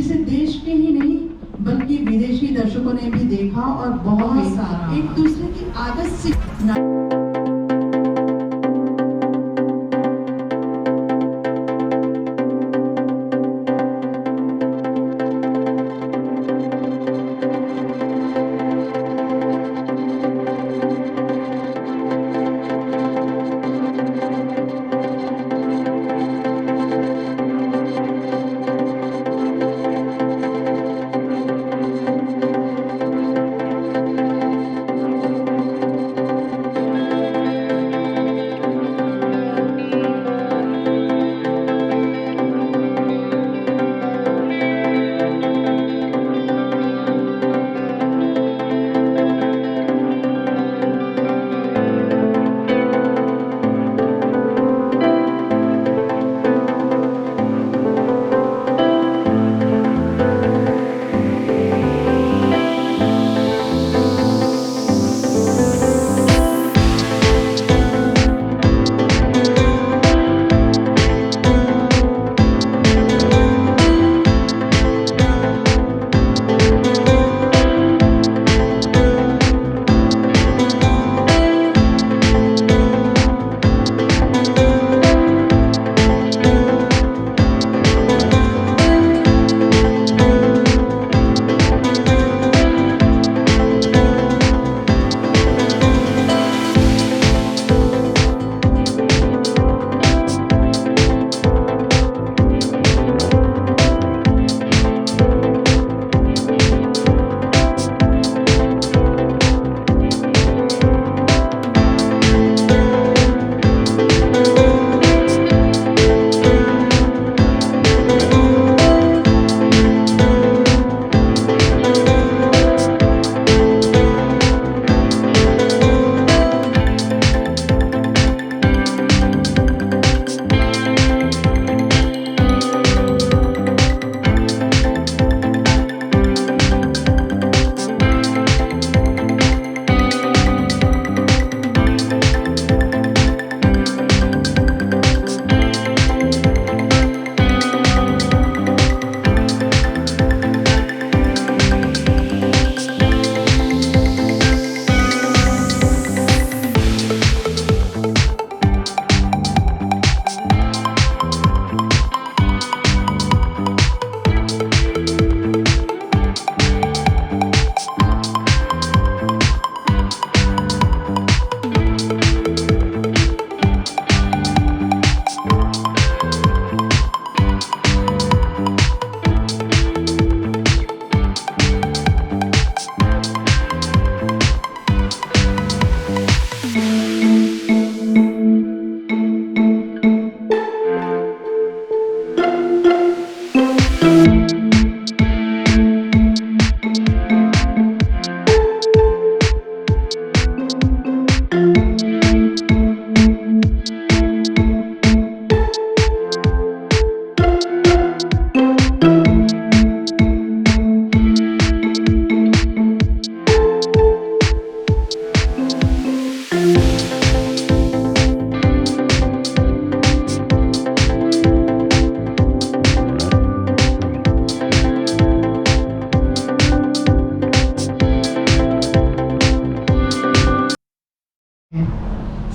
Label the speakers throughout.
Speaker 1: जिसे देश के ही नहीं बल्कि विदेशी दर्शकों ने भी देखा और बहुत सारा एक दूसरे की आदत से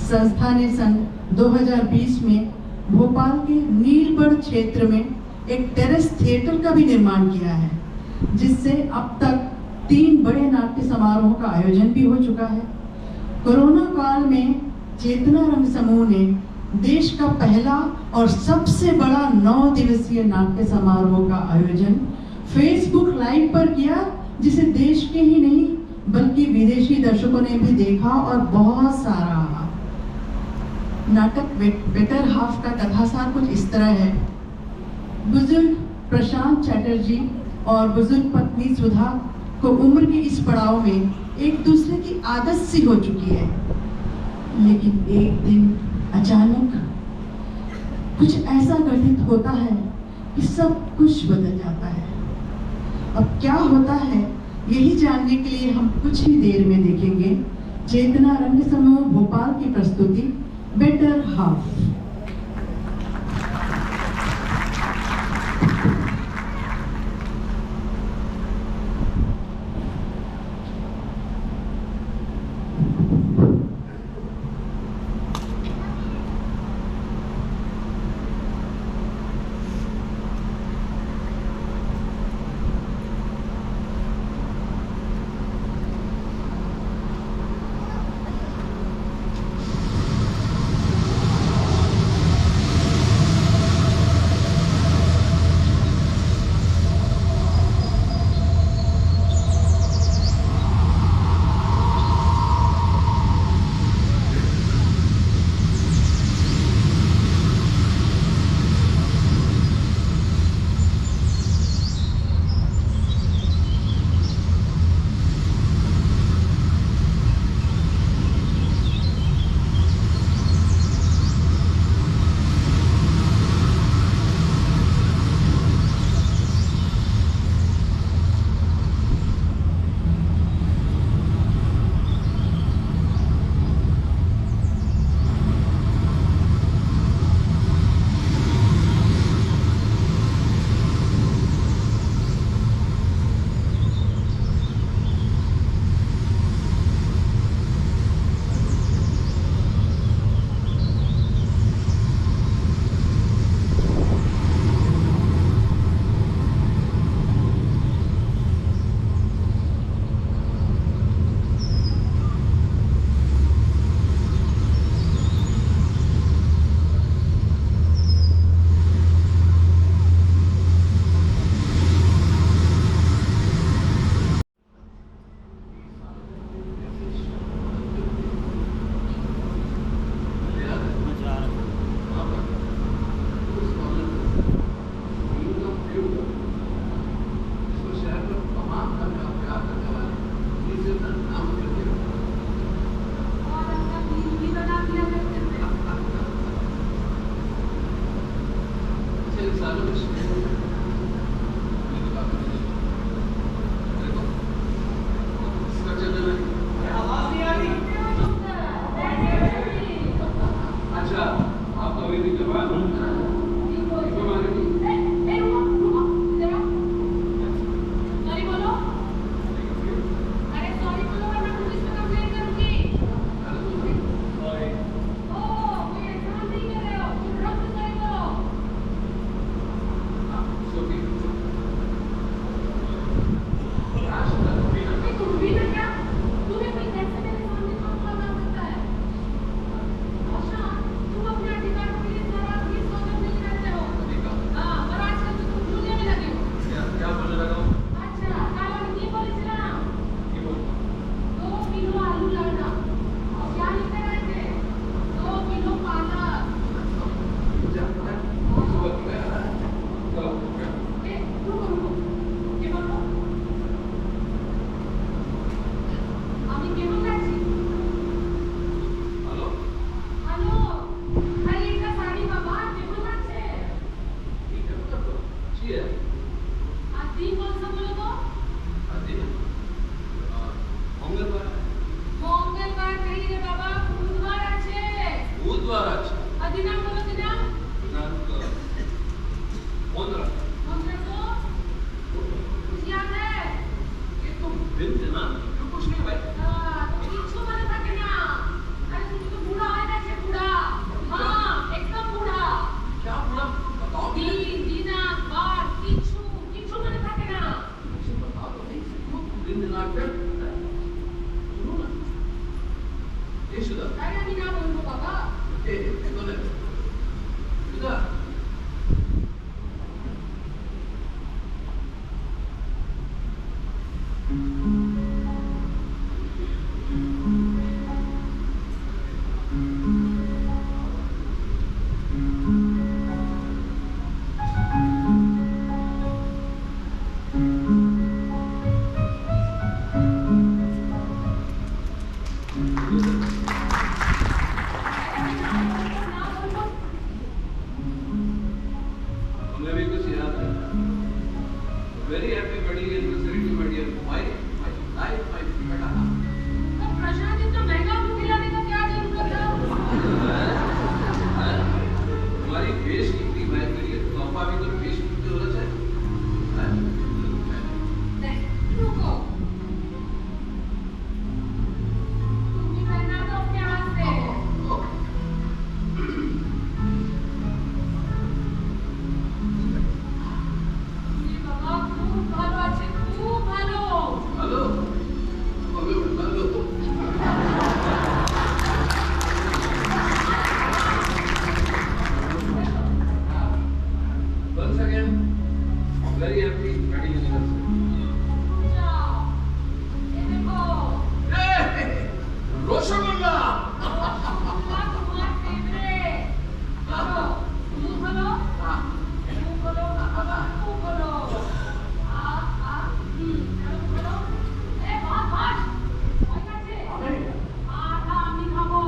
Speaker 1: संस्था ने सन 2020 में भोपाल के नीलबढ़ क्षेत्र में एक टेरेस थिएटर का भी निर्माण किया है, जिससे अब तक 3 बड़े नाट्य समारोह का आयोजन भी हो चुका है। कोरोना काल में चेतना रंग समूह ने देश का पहला और सबसे बड़ा 9 दिवसीय नाट्य समारोह का आयोजन फेसबुक लाइव पर किया, जिसे देश के ही नहीं बल्कि विदेशी दर्शकों ने भी देखा और बहुत सारा। नाटक बेटर हाफ का कथासार कुछ इस तरह है। बुजुर्ग प्रशांत चैटर्जी और बुजुर्ग पत्नी सुधा को उम्र के इस पड़ाव में एक दूसरे की आदत सी हो चुकी है, लेकिन एक दिन अचानक कुछ ऐसा घटित होता है कि सब कुछ बदल जाता है। अब क्या होता है, यही जानने के लिए हम कुछ ही देर में देखेंगे चेतना रंग समूह भोपाल की प्रस्तुति बेटर हाफ।
Speaker 2: दिन कौन सा बोलो तो?
Speaker 3: दिन मंगलवार
Speaker 2: मंगलवार नहीं रे बाबा, बुधवार আছে।
Speaker 3: बुधवार আছে
Speaker 2: दिनांक बोलो दिनांक।
Speaker 3: दिनांक 15
Speaker 2: तो कुछ याद है?
Speaker 3: ये तो दिन थे ना, तो कुछ नहीं भाई।
Speaker 2: तो কিছু মনে থাকে না। আরে তুমি তো বুড়া হয়ে গেছে, বুড়া। হ্যাঁ, একদম বুড়া।
Speaker 3: क्या पूरा बताओ भी ना।
Speaker 2: দিন দিনাंक বার কিছু কিছু মনে থাকে না।
Speaker 3: मुझे बता दो नहीं क्यों दिन दिनांक पे सुनो ना ये शुदा
Speaker 2: আরে আমি না বলবো বাবা।
Speaker 3: ए तो ले शुदा
Speaker 2: না বলবো।
Speaker 3: हमें भी कुछ याद है very happy wedding anniversary to my dear wife my life my बेटा
Speaker 2: तो प्रशांत इतना महंगा बुक दिलाने का क्या जरूरत था?
Speaker 3: हमारी बेशकीमती भाई के लिए तोहफा भी तो बेशकीमती होना चाहिए
Speaker 2: नहीं, रुको। तुम भी पहना दो अपने हाथ से। ये बाबा खूब ভালো আছে, খুব ভালো।
Speaker 3: हेलो अबे hello once again very happy wedding anniversary
Speaker 2: যাও। এই দেখো,
Speaker 3: রসগোল্লা
Speaker 2: রসগোল্লা তোমার favorite। চলো, মুখ খোলো। মুখ খোলো, মুখ খোলো। চলো, খোলো। ভাত, ভাত। হয়ে গেছে? আটা আমি খাবো।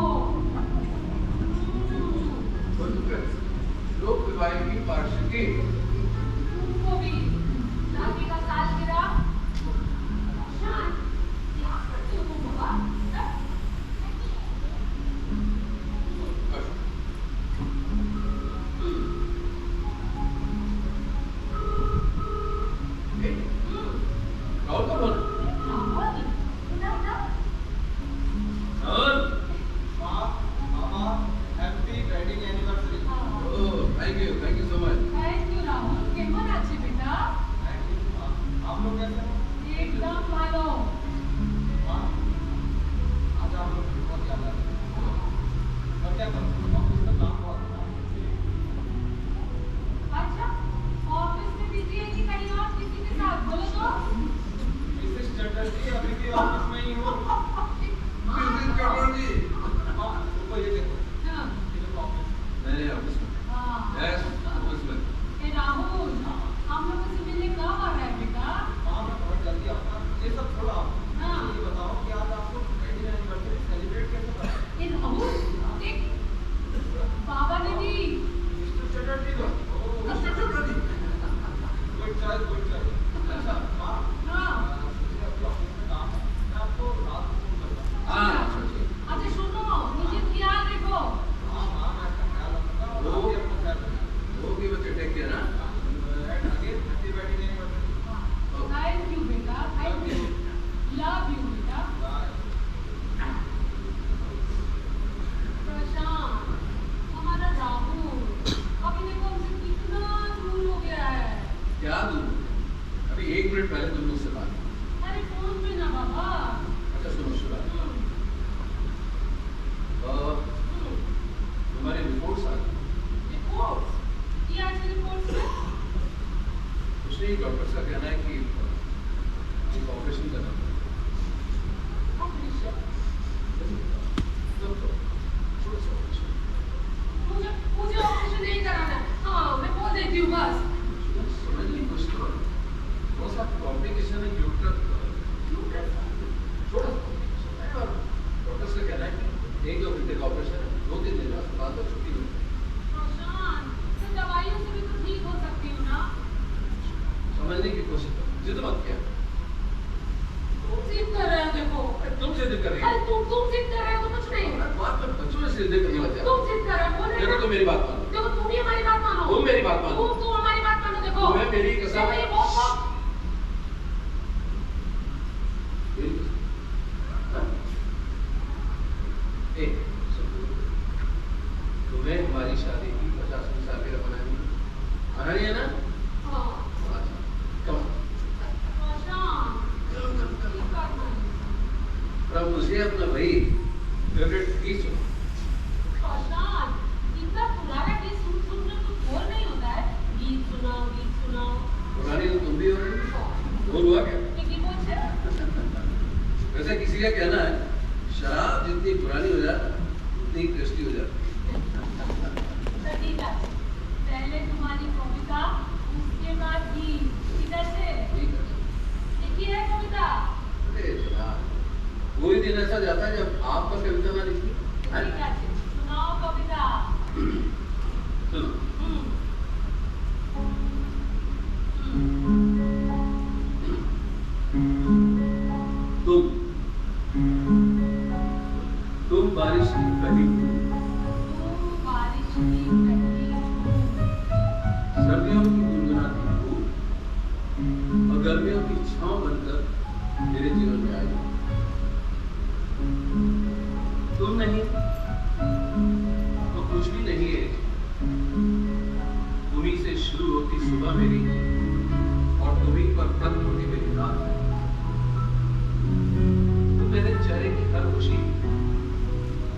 Speaker 3: लोक विवाह की वार्षिकी
Speaker 2: तुमको भी शादी का सालगिरह। शान, क्या करते हो तुम बाबा?
Speaker 3: और कौन
Speaker 2: राहुल, इधर।
Speaker 3: और
Speaker 4: मामा happy wedding anniversary
Speaker 3: thank you so much
Speaker 2: thank you Rahul, কেমন আছে বেটা?
Speaker 4: आप लोग कैसे हो
Speaker 2: একদম ভালো।
Speaker 4: हाँ आज आप लोग बहुत याद आ रहे हैं और क्या करूँ ऑफिस में काम बहुत था
Speaker 2: अच्छा, ऑफिस में बिजी है कि कहीं और किसी के साथ? बोलो तो।
Speaker 4: मिसेस चटर्जी अभी भी ऑफिस में ही हो
Speaker 3: मिसेस चटर्जी
Speaker 4: हाँ ऊपर ये देखो
Speaker 2: हाँ,
Speaker 4: ये देखो ऑफिस
Speaker 3: नहीं ऑफिस में
Speaker 2: हाँ।
Speaker 3: यस ऑफिस में
Speaker 2: ए राहुल, हम लोगों से मिलने कब आ रहा है बेटा?
Speaker 4: हाँ मैं बहुत जल्दी आऊँगा ये सब छोड़ा
Speaker 2: हाँ।
Speaker 4: ये बताओ कि आज आप लोग वेडिंग एनिवर्सरी सेलिब्रेट कैसे कर रहे
Speaker 2: ए राहुल, देख, बाबा ने भी।
Speaker 4: मिस्टर चटर्जी को
Speaker 3: मिस्टर चटर्जी
Speaker 4: गुड चॉइस अच्छा हाँ
Speaker 2: हाँ।
Speaker 4: मुझे अभी ऑफिस में काम है मैं आपको रात को फोन करता हूँ
Speaker 3: हाँ
Speaker 2: अच्छा सुनो, मुझे ख्याल रखो।
Speaker 4: हाँ हाँ मैं आपका ख्याल रखूंगा और आप भी अपना ख्याल रखना
Speaker 3: ओके बच्चे टेक केयर ना
Speaker 4: and again happy wedding anniversary
Speaker 2: thank you बेटा, थैंक यू। लव यू बेटा।
Speaker 4: bye
Speaker 2: प्रशांत, हमारा राहुल अभी देखो हमसे कितना दूर हो गया है।
Speaker 3: क्या दूर अभी 1 मिनट पहले तुम मुझसे बात की।
Speaker 2: अरे फोन पे ना बाबा।
Speaker 3: अच्छा सुनो शुदा तुम्हारी रिपोर्ट्स आ गई
Speaker 2: रिपोर्ट क्या है रिपोर्ट में?
Speaker 3: कुछ नहीं डॉक्टर का कहना है कि एक ऑपरेशन करना
Speaker 2: ऑपरेशन?
Speaker 3: छोटा सा ऑपरेशन
Speaker 2: मुझे मुझे ऑपरेशन नहीं कराना। हाँ, मैं बोल देती हूँ बस।
Speaker 3: समझ नहीं कुछ तो थोड़ा सा कॉम्प्लिकेशन है छोटा सा डॉक्टर का कहना है कि 1-2 घंटे का ऑपरेशन है 2-3 दिन बाद तो छुट्टी होगी
Speaker 2: प्रशांत, तो दवाइयों से भी तो ठीक हो सकती हूँ ना?
Speaker 3: समझने की कोशिश करो जिद मत किया।
Speaker 2: तुम जिद कर रहे हो, देखो
Speaker 3: तुम जिद कर रही
Speaker 2: अरे
Speaker 3: हो।
Speaker 2: तुम जिद कर रहे हो तो कुछ नहीं।
Speaker 3: बात में बच्चों में जिद करने लग जाते हो।
Speaker 2: तुम जिद कर रहे हो, बोल रहे
Speaker 3: देखो
Speaker 2: हो
Speaker 3: तुम मेरी बात मानो।
Speaker 2: देखो तुम ही हमारी बात मानो।
Speaker 3: तुम मेरी बात मानो।
Speaker 2: तुम हमारी बात मानो। देखो
Speaker 3: तुम्हें मेरी कसम।
Speaker 2: देखो, ये बहुत
Speaker 3: मेरी कसम। हाँ? ए, सुनो। तुम्हें हमारी शादी की 50वीं सालगिरह मनानी है ना?
Speaker 2: हाँ
Speaker 3: अच्छा, come on.
Speaker 2: Prashant,
Speaker 3: Come, come, come.
Speaker 2: ये करना है।
Speaker 3: अब मुझे अपना भाई फेवरेट गीत सुनो।
Speaker 2: प्रशांत, इतना पुराना गीत सुन के तो बोर नहीं होता है? गीत सुनाओ, गीत सुनाओ।
Speaker 3: पुरानी तो तुम भी हो। बोल हुआ क्या?
Speaker 2: एक ही बोल से।
Speaker 3: वैसे किसी का कहना है शराब जितनी पुरानी हो जाए उतनी टेस्टी हो जाती है।
Speaker 2: तो ठीक है, पहले तुम्हारी कविता, उसके बाद गीत। किधर से?
Speaker 3: ठीक है।
Speaker 2: लिखी है कविता?
Speaker 3: अरे जनाब, कोई दिन ऐसा जाता है जब आप पर कविता ना लिखी।
Speaker 2: ठीक है, सुनाओ कविता।
Speaker 3: सुनो। तुम बारिश की पहली बूंद,
Speaker 2: तुम बारिश की पहली बूंद,
Speaker 3: सर्दियों की गुनगुनाती धूप और गर्मियों की छांव बनकर मेरे जीवन में आई। तुम नहीं तो कुछ भी नहीं है। तुम्ही से शुरू होती सुबह मेरी और तुम्ही पर खत्म होती मेरी रात। तुम मेरे चेहरे की हर खुशी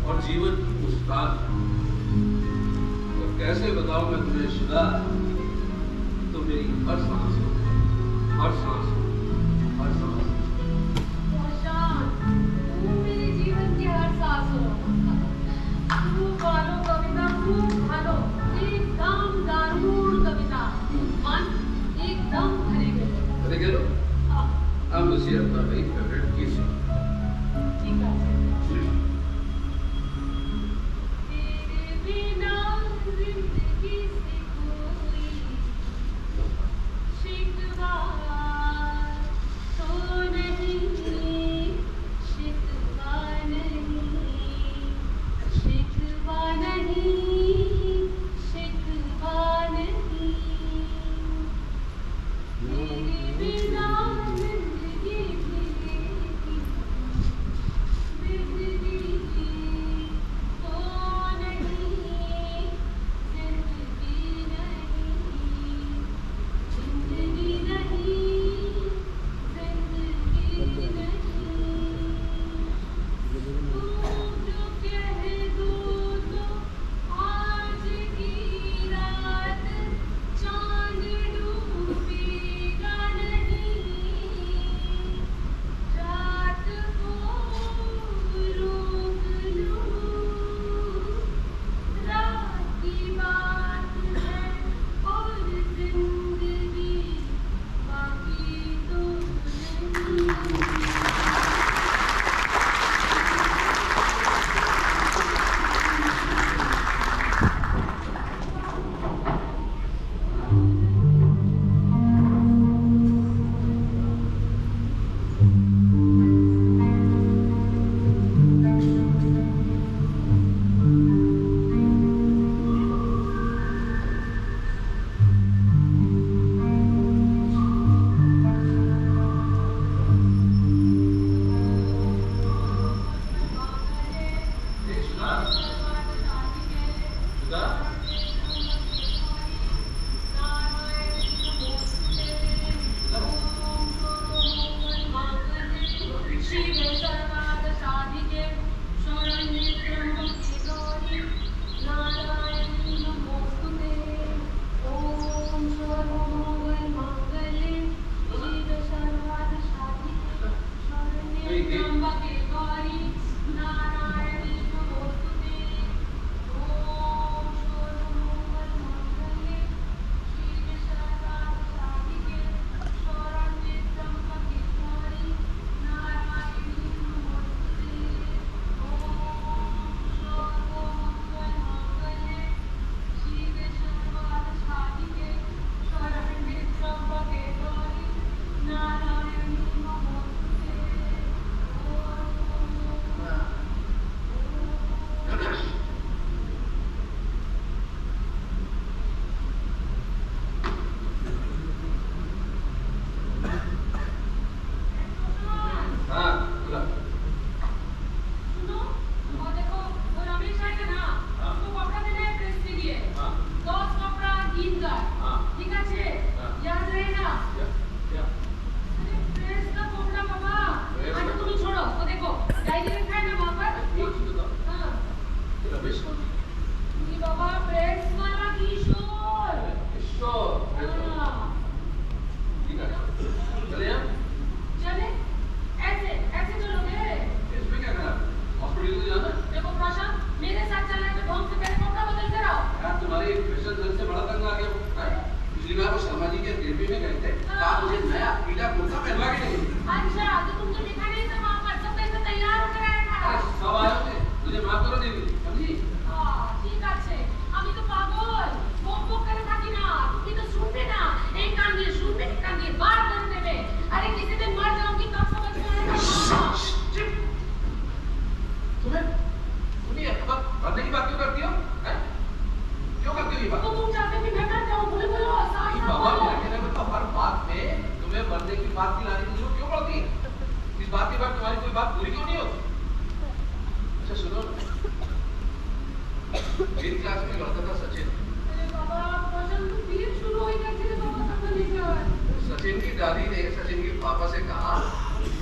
Speaker 3: और जीवन की मुस्कान। और कैसे बताऊं मैं तुम्हें शुदा, तुम मेरी हर सांस हो, हर सांस हो, हर सांस हो।
Speaker 2: प्रशांत, तुम मेरे जीवन की हर सांस हो। खूब गालो कविता, खूब गालो। एकदम दारुण कविता, मन एकदम भरे गए।
Speaker 3: अरे कह लो,
Speaker 2: हाँ,
Speaker 3: अब मुझे अपना भाई फेवरेट गीत सुनो।
Speaker 2: ठीक है। तेरे बिना जिंदगी से कोई शिकवा तो नहीं, शिकवा नहीं, शिकवा नहीं, शिकवा नहीं। तेरे बिना जिंदगी जिएगी,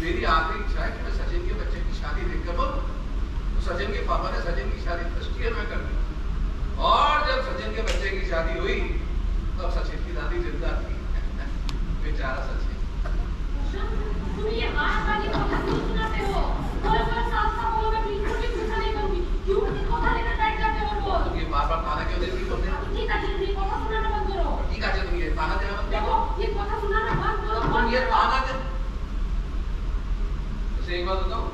Speaker 3: मेरी आखिरी इच्छा है कि मैं सचिन के बच्चे की शादी देखकर बोलूं। तो सचिन के पापा ने सचिन की शादी फर्स्ट ईयर में कर दी और जब सचिन के बच्चे की शादी हुई तब सचिन की दादी जिंदा थी। बेचारा सचिन।
Speaker 2: तुम ये बार-बार ये कथा क्यों सुनाते हो? बोलो साफ-साफ बोलो, मैं बिल्कुल भी गुस्सा नहीं करूंगी। क्यों इतनी कथा लेकर बैठ जाते हो रोज?
Speaker 3: तुम ये बार-बार ताना क्यों देती हो?
Speaker 2: ठीक है, ये कथा सुनाना बंद करो।
Speaker 3: ठीक है, तुम ये ताना देना बंद
Speaker 2: देखो,
Speaker 3: करो।
Speaker 2: ये कथा सुनाना बंद करो।
Speaker 3: तुम ये ताना दे। वैसे एक बात बताऊं,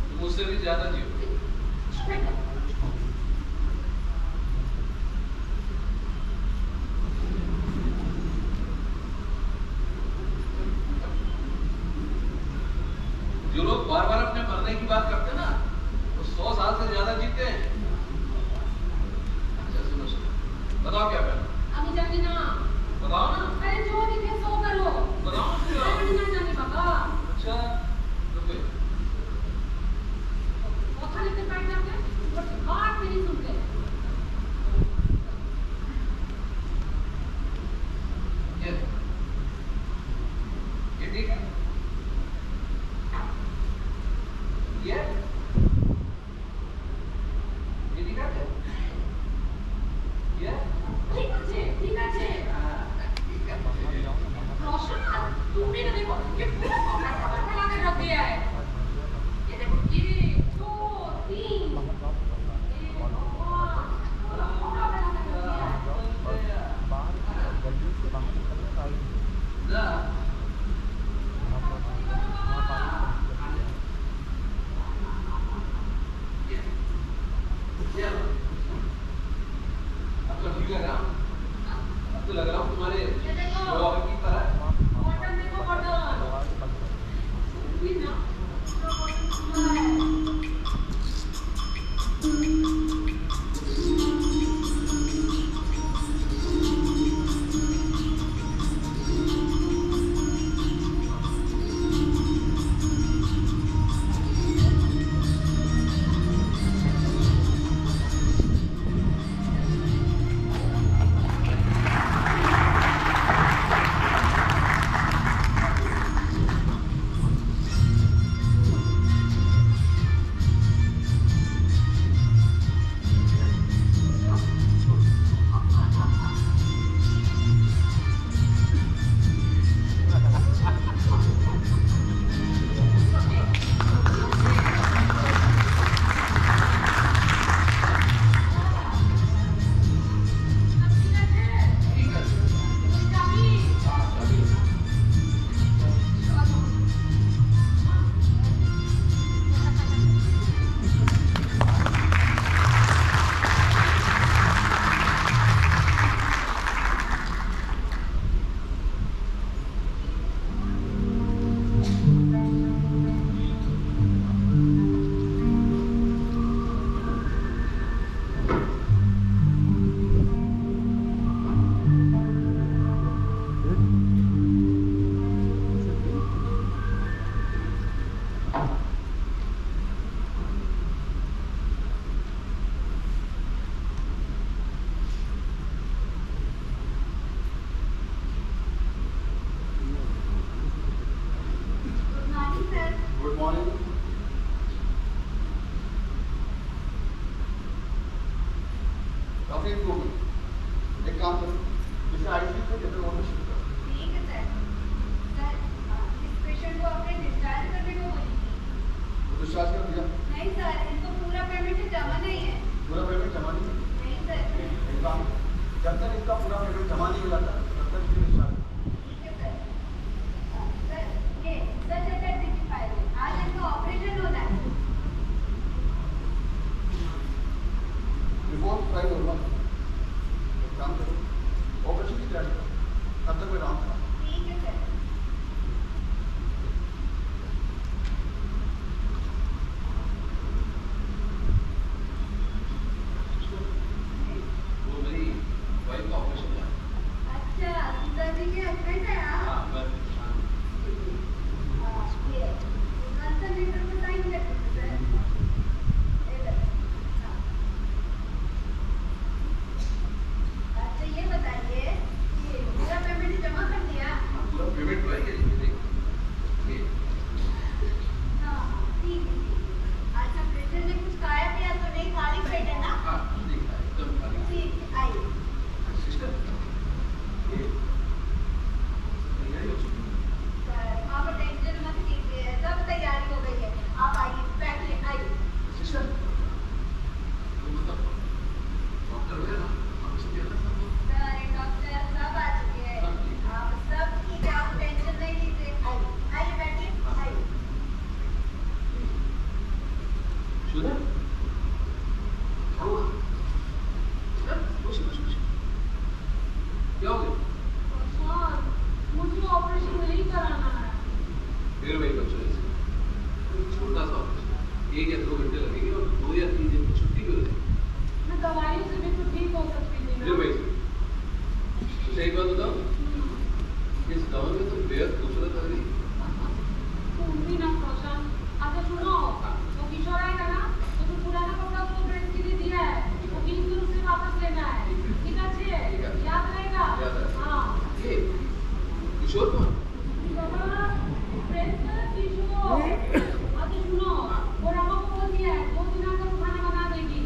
Speaker 3: तुम मुझसे भी ज्यादा जियो। जो लोग बार-बार अपने मरने की बात करते हैं ना, वो 100 साल से ज्यादा जीते हैं। अच्छा सुनो, बताओ क्या करना?
Speaker 2: अभी जानी ना।
Speaker 3: बताओ ना।
Speaker 2: अरे जो दिखे सो करो।
Speaker 3: बताओ ना।
Speaker 2: अरे नहीं जानी बाबा।
Speaker 3: अच्छा, रुको।
Speaker 2: कथा लेकर बैठ जाते हैं, बट बात नहीं सुनते।
Speaker 3: ये ठीक है। ये ठीक है। ये
Speaker 2: ঠিক আছে, ঠিক আছে।
Speaker 3: ठीक है।
Speaker 2: रोशन, तुमने ना देखो ये पूरा कमरा खबर फैला के रख दिया है। ये देखो, 1 2 3 ये भगवान, पूरा कमरा फैला के रख दिया है।
Speaker 3: ना अब तो ठीक है ना? अब तो लग रहा हूँ तुम्हारे
Speaker 2: ये देखो।
Speaker 3: शौहर की तरह।
Speaker 2: बटन देखो, बटन। भी ना, पूरा बटन खुला है।
Speaker 3: किशोर कौन?
Speaker 2: बाबा, प्रिंसिपल किशोर। अच्छा सुनो, वो रमा को बोल दिया है 2 दिन का खाना बना देगी।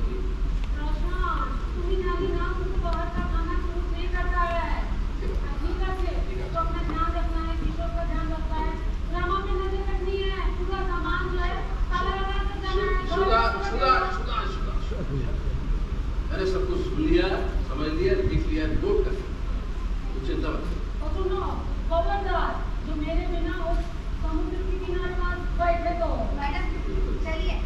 Speaker 2: रोशन, तुम ही जानी ना तुमको बाहर का खाना सूट नहीं करता है। ठीक है, तो अपना ध्यान रखना है, किशोर का ध्यान रखना है, रमा पे नजर रखनी है, पूरा सामान जो है ताला लगा कर जाना है।
Speaker 3: शुदा मैंने सब कुछ सुन लिया, समझ लिया, लिख लिया, नोट कर लिया। कुछ चिंता मत करो।
Speaker 2: और सुनो, खबरदार जो मेरे बिना उस समुद्र के किनारे पास बैठे तो।
Speaker 5: मैडम चलिए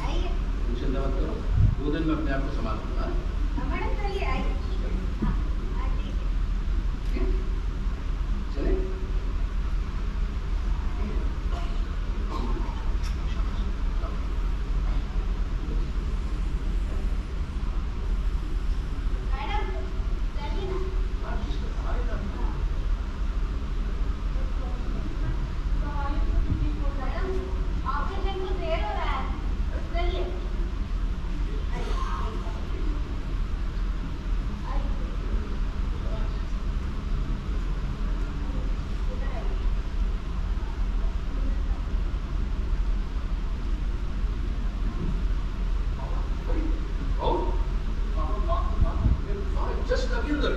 Speaker 5: आइए।
Speaker 3: कुछ चिंता मत करो, 2 दिन में अपने आप को संभाल लूंगा।
Speaker 5: मैडम चलिए आइए। हाँ, आइए।
Speaker 3: ठीक है? चले?
Speaker 5: मैडम चलिए ना। मैडम ऑपरेशन को देर हो रहा है, चलिए आइए।
Speaker 3: जस्ट अभी अंदर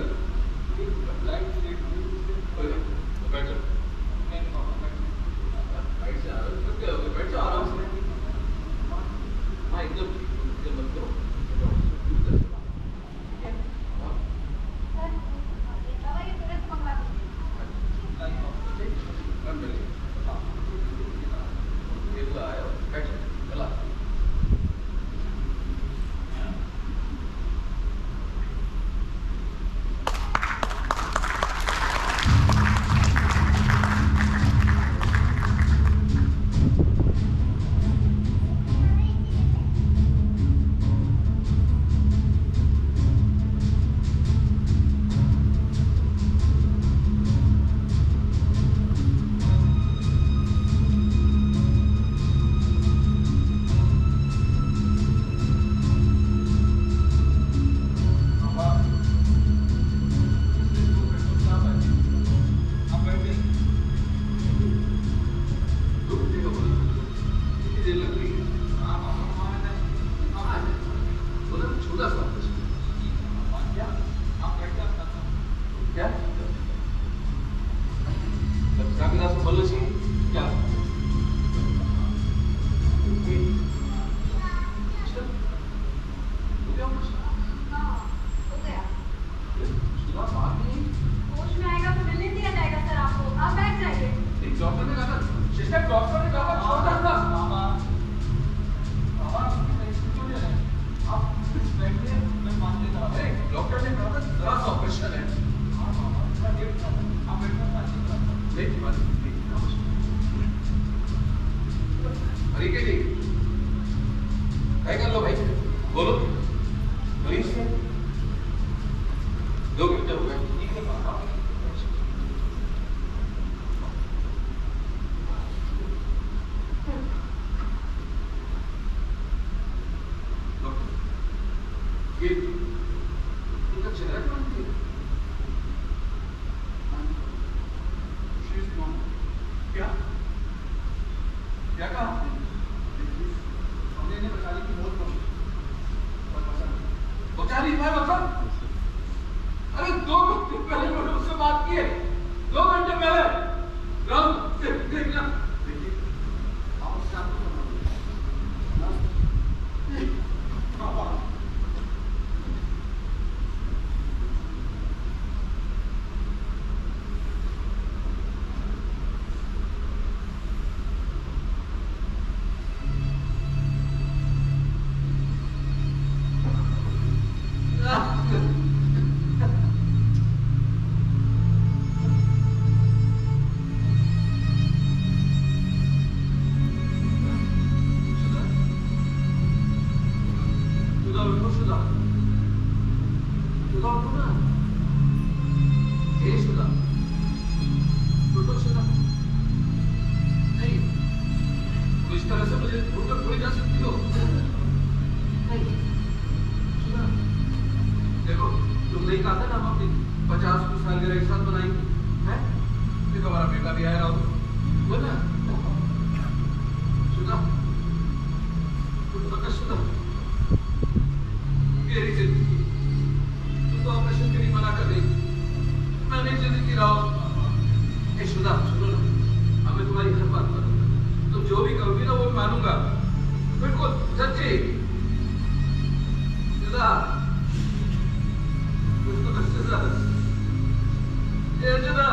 Speaker 3: बैठ जाओ आराम से। हाँ एकदम मत करो।
Speaker 5: बाबा ये तुरंत मंगवा दीजिए।
Speaker 3: चला
Speaker 2: होश में आएगा तो मिलने दिया जाएगा सर आपको। आप बैठ जाइए।
Speaker 3: डॉक्टर ने कहा सिस्टर, डॉक्टर ने कहा छोटा था। डॉक्टर ने कहा जरा सा ऑपरेशन है। अरे के लिए क्या कर लो भाई, बोलो प्लीज। 2 घंटे हो गए। ये इनका चेहरा क्यों नहीं है? सुधा सुनो ना, अब मैं तुम्हारी हर बात मानूंगा, तुम जो भी कहोगी ना वो मैं मानूंगा, बिल्कुल सच्ची। सुधा सुधा ये सुधा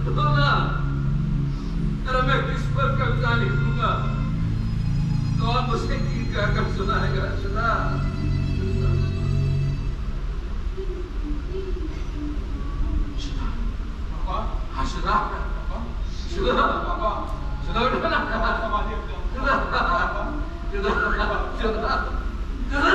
Speaker 3: रो ना, अरे मैं किस पर कविता लिखूंगा, कौन मुझसे गीत गाकर सुनाएगा? सुधा हाँ सुधा सुधा सुधा उठो ना, सुधा सुधा सुधा सुधा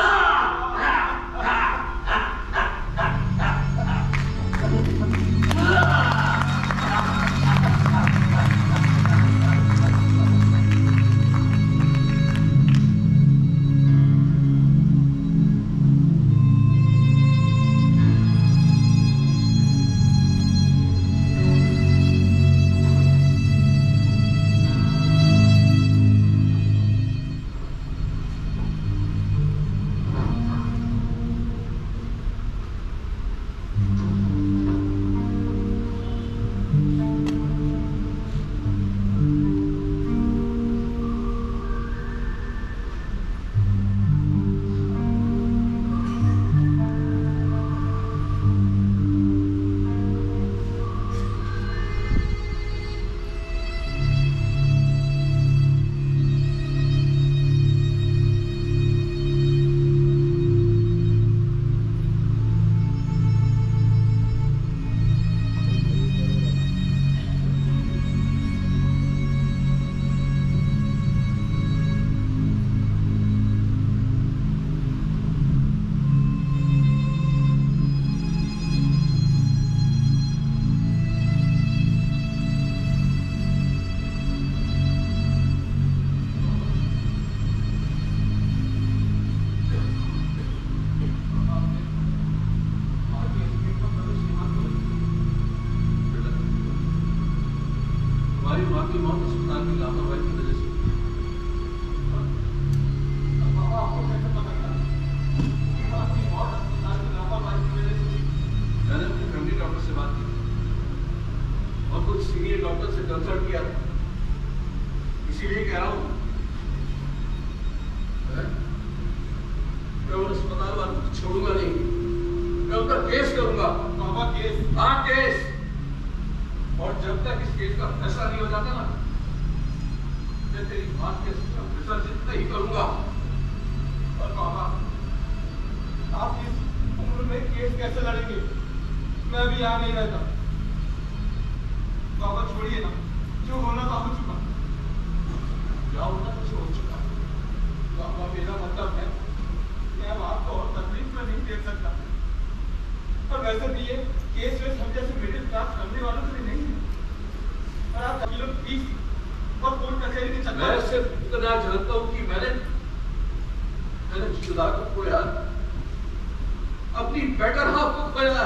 Speaker 3: की मौत अस्पताल की लापरवाही की वजह से।
Speaker 4: बाबा आपको कैसे पता चला कि आपकी मौत अस्पताल की लापरवाही की वजह से?
Speaker 3: मैंने अपने फैमिली डॉक्टर से बात की और कुछ सीनियर डॉक्टर से कंसल्ट किया, इसीलिए कह रहा हूँ मैं उन अस्पताल वालों को छोड़ूंगा नहीं, मैं उन पर केस करूंगा।
Speaker 4: बाबा केस?
Speaker 3: हाँ केस, और जब तक इस केस का फैसला नहीं हो जाता ना, मैं तेरी बात के विसर्जित नहीं करूंगा।
Speaker 4: और बाबा आप इस उम्र में केस कैसे लड़ेंगे? मैं भी यहाँ नहीं रहता। बाबा छोड़िए ना, जो होना था हो चुका।
Speaker 3: क्या होना कुछ हो चुका।
Speaker 4: बाबा मेरा मतलब है मैं आपको और तकलीफ में नहीं देख सकता, और वैसे भी ये केस वेस हम जैसे मिडिल क्लास फैमिली वालों के लिए नहीं है। और आप वकीलों की फीस और कोर्ट कचहरी के चक्कर
Speaker 3: मैं सिर्फ इतना जानता हूँ कि मैंने सुधा को खोया, अपनी बेटर हाफ को खोया।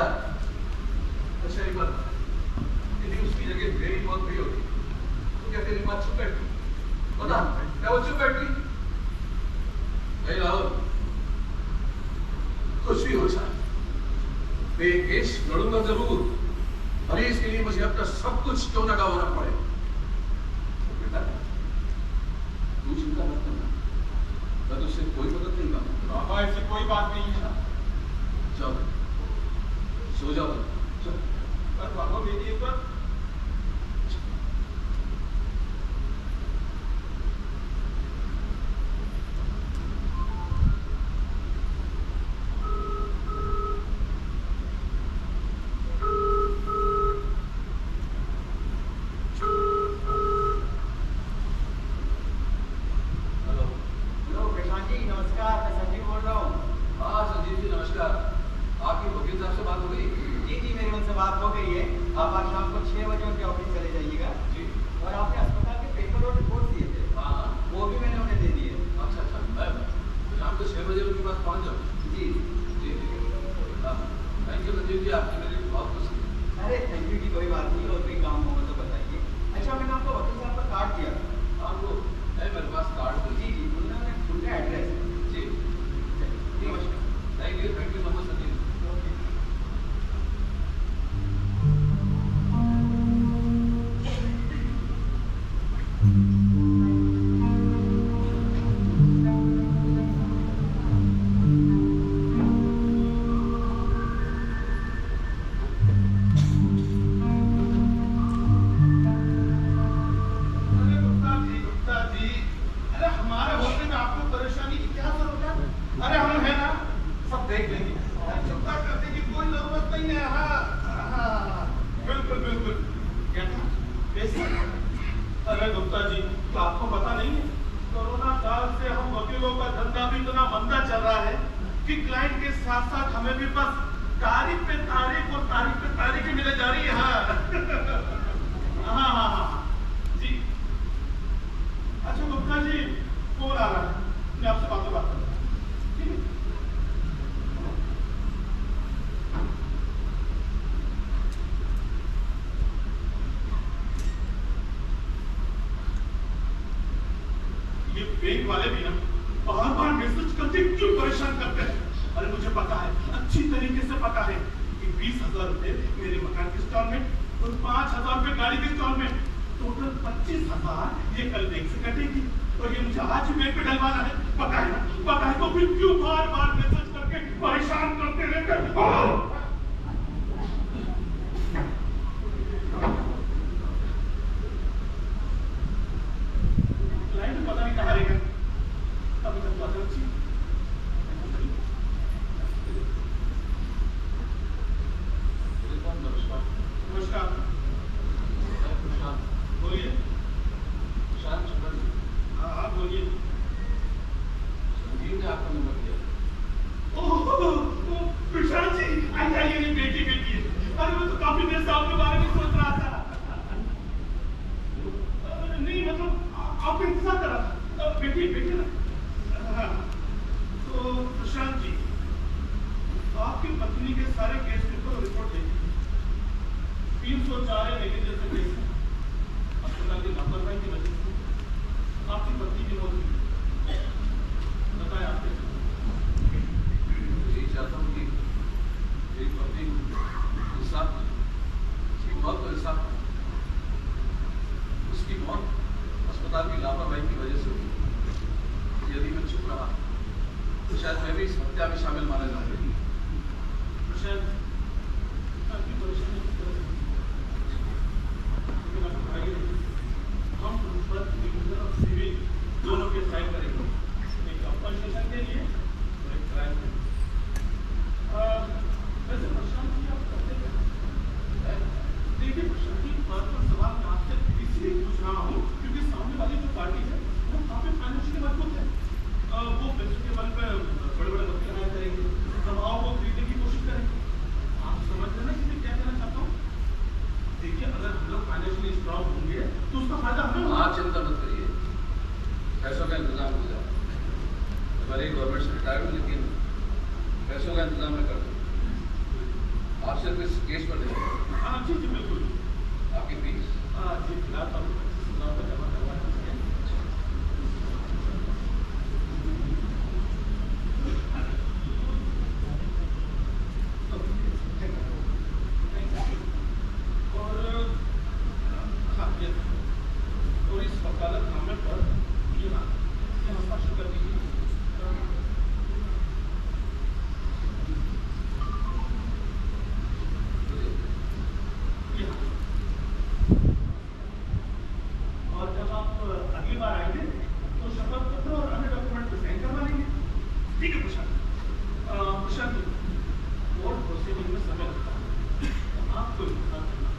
Speaker 3: अच्छा एक बात, यदि उसकी जगह मेरी मौत भी होती तो क्या तेरी बात चुप बैठती? बता, क्या वो चुप बैठती? नहीं राहुल, कुछ भी हो जाए मैं ये केस लड़ूंगा जरूर, और इसके लिए मुझे अपना सब कुछ क्यों ना गंवाना पड़े। बेटा तू चिंता मत करना, मैं तुझसे कोई मदद नहीं मांगूंगा।
Speaker 4: बाबा ऐसी कोई बात नहीं है।
Speaker 3: जाओ सो जाओ।
Speaker 4: पर बाबा मेरी एक बात, अरे गुप्ता जी, क्या आपको पता नहीं है, कोरोना काल से हम वकीलों का धंधा भी इतना मंदा चल रहा है कि क्लाइंट के साथ साथ हमें भी बस तारीख पे तारीख और तारीख पे तारीख ही मिले जा रही है। हाँ जी। अच्छा गुप्ता जी, फोन आ रहा है, मैं आपसे बात करता हूँ, ठीक है? ये बैंक वाले भी ना बार बार मैसेज करके क्यों परेशान करते हैं? अरे मुझे पता है, अच्छी तरीके से पता है कि 20,000 रुपए मेरे मकान की इंस्टॉलमेंट और 5,000 रुपए गाड़ी की इंस्टॉलमेंट, टोटल 25,000 ये कल बैंक से कटेगी और ये मुझे आज ही बैंक पे डलवाना है। पता है ना, पता है, तो फिर क्यों बार बार मैसेज करके परेशान करते रहते हैं? पता नहीं कहाँ रहेगा, अभी तक बात अच्छी। नमस्कार। बोलिए। हाँ बोलिए।
Speaker 3: संजीव ने आपका नंबर दिया।
Speaker 4: ओह प्रशांत जी, आइए बेटी बेटी। अरे मैं तो काफी देर से आपके बारे में सोच रहा था। नहीं मतलब आपका इंतजार कर रहा था। बेटी ना। तो प्रशांत जी, आपकी पत्नी के सारे केस पेपर रिपोर्ट देखिए। 304 नेगेटिव से केस है। अस्पताल की लापरवाही की वजह से आपकी पत्नी की मौत हुई। बताएं आप कैसे?
Speaker 3: यही चाहता हूँ कि मेरी पत्नी इंसाफ, उसकी मौत को इंसाफ, उसकी मौत अस्पताल की लापरवाही की वजह से हुई। यदि मैं चुप रहा तो शायद मैं भी इस हत्या में शामिल माना जाऊंगा।
Speaker 4: प्रशांत, आपकी परेशानी किस तरह से? लेकिन आपको आगे हम प्रिंसिपल और सिविल दोनों के साइन करेंगे, एक कंपनसेशन के लिए और एक क्राइम के लिए। वैसे प्रशांत जी, आप करते क्या? देखिए प्रशांत जी, पर्सनल सवाल मैं आपसे इसलिए पूछ रहा हूँ क्योंकि सामने वाली जो पार्टी है वो काफी फाइनेंशियली मजबूत है। वो पैसों के बल पे बड़े बड़े वकील हायर करेंगे, दबाव को खरीदने की कोशिश करेंगे। आप समझ रहे हैं कि मैं क्या कहना चाहता हूँ? देखिए, अगर हम लोग फाइनेंशियली स्ट्रॉन्ग होंगे तो उसका फायदा हमें होगा।
Speaker 3: आप चिंता मत करिए, पैसों का इंतजाम हो जाए। भले ही गवर्नमेंट से रिटायर हूँ, लेकिन पैसों का इंतजाम मैं कर दूँ। आप सिर्फ इस केस पर देखें।
Speaker 4: हाँ जी जी बिल्कुल।
Speaker 3: आपकी फीस?
Speaker 4: हाँ जी, फिलहाल तो 25,000 रुपये जमा करवा दीजिए। और इस वकालतनामे पर ये हस्ताक्षर कर दीजिए। और जब आप अगली बार आएंगे तो शपथ पत्र और अन्य डॉक्यूमेंट पे साइन करवा लेंगे। ठीक है प्रशांत? प्रशांत जी, कोर्ट प्रोसीडिंग में समय लगता है, तो आपको इंतजार करना।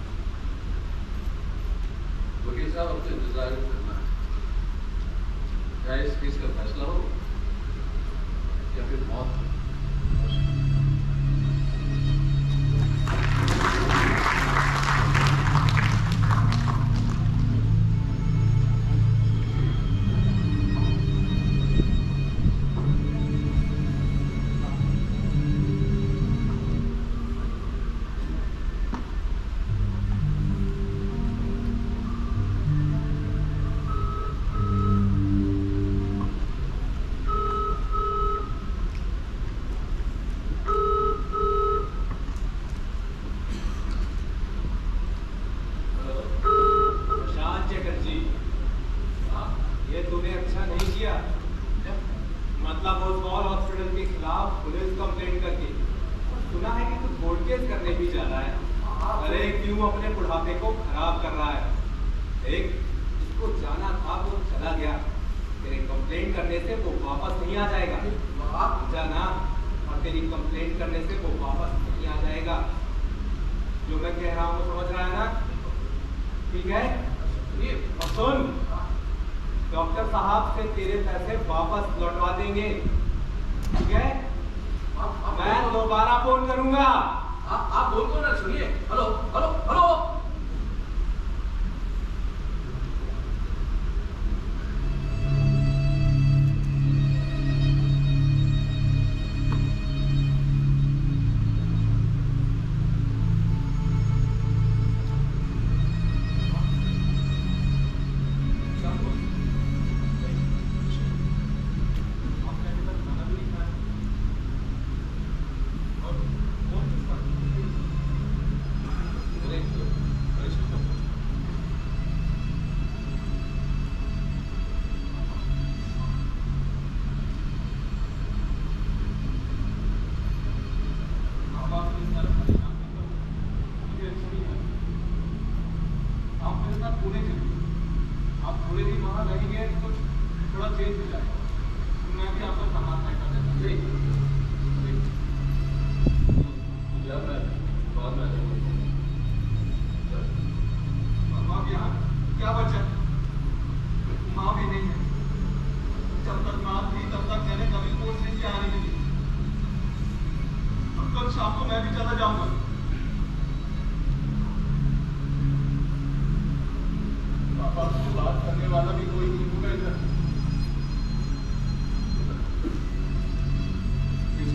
Speaker 3: वकील साहब, अब तो इंतजार करना है। चाहे इस केस का फैसला हो या फिर मौत हो।
Speaker 6: मतलब वो स्मॉल हॉस्पिटल के खिलाफ पुलिस कंप्लेंट करके सुना है कि तू कोर्ट केस करने भी जा रहा है। अरे क्यों अपने बुढ़ापे को खराब कर रहा है? एक जिसको जाना था वो चला गया, तेरे कंप्लेंट करने से वो वापस नहीं आ जाएगा। जाना, और तेरी कंप्लेंट करने से वो वापस नहीं आ जाएगा। जो मैं कह रहा हूँ समझ रहा है ना? ठीक है? सुन, डॉक्टर साहब से तेरे पैसे वापस लौटवा देंगे, ठीक है? मैं दोबारा फोन करूंगा।
Speaker 3: आप बोल तो ना, सुनिए। Hello hello hello.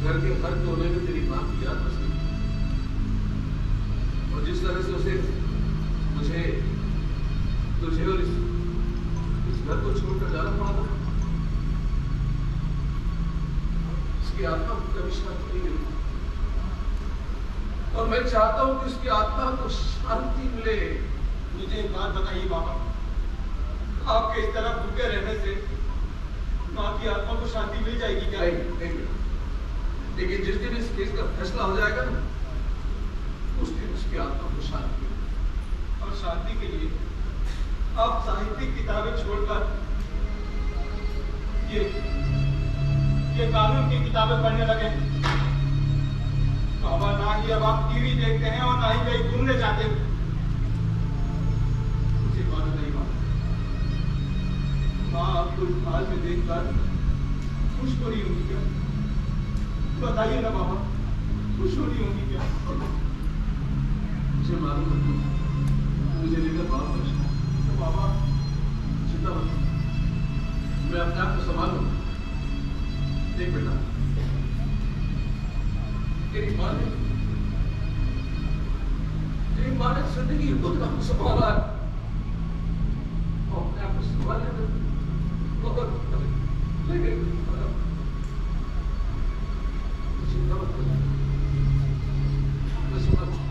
Speaker 3: घर के हर कोने में तेरी मां की याद बसी और जिस तरह से उसे मुझे तुझे और इस घर को छोड़कर जाना पड़ा था, इसकी आत्मा को कभी शांति नहीं मिली और मैं चाहता हूं कि उसकी आत्मा को शांति मिले।
Speaker 4: मुझे एक बात बताइए बाबा, आपके इस तरह भूखे रहने से माँ की आत्मा को शांति मिल जाएगी क्या?
Speaker 3: नहीं, लेकिन जिस दिन इस केस का फैसला हो जाएगा ना, उस दिन उसकी आत्मा को शांति मिलेगी।
Speaker 4: और शांति के लिए आप साहित्यिक किताबें छोड़कर ये कानून की किताबें पढ़ने लगे। बाबा, ना ही अब आप टीवी देखते हैं और ना ही कहीं घूमने जाते हैं। मुझे बात नहीं बात, माँ आपको इस हाल में देखकर खुश हो रही होंगी क्या? बताइए ना बाबा, खुश हो रही होंगी क्या?
Speaker 3: मुझे मालूम है मुझे लेकर बहुत परेशान है।
Speaker 4: तो बाबा
Speaker 3: चिंता मत, मैं अपने आप को संभालूंगा। देख बेटा, तेरी माँ ने जिंदगी खुद का संभाला है और अपने आप को संभालने में बहुत लेकिन चिंता मत करो, मैं संभालूंगा।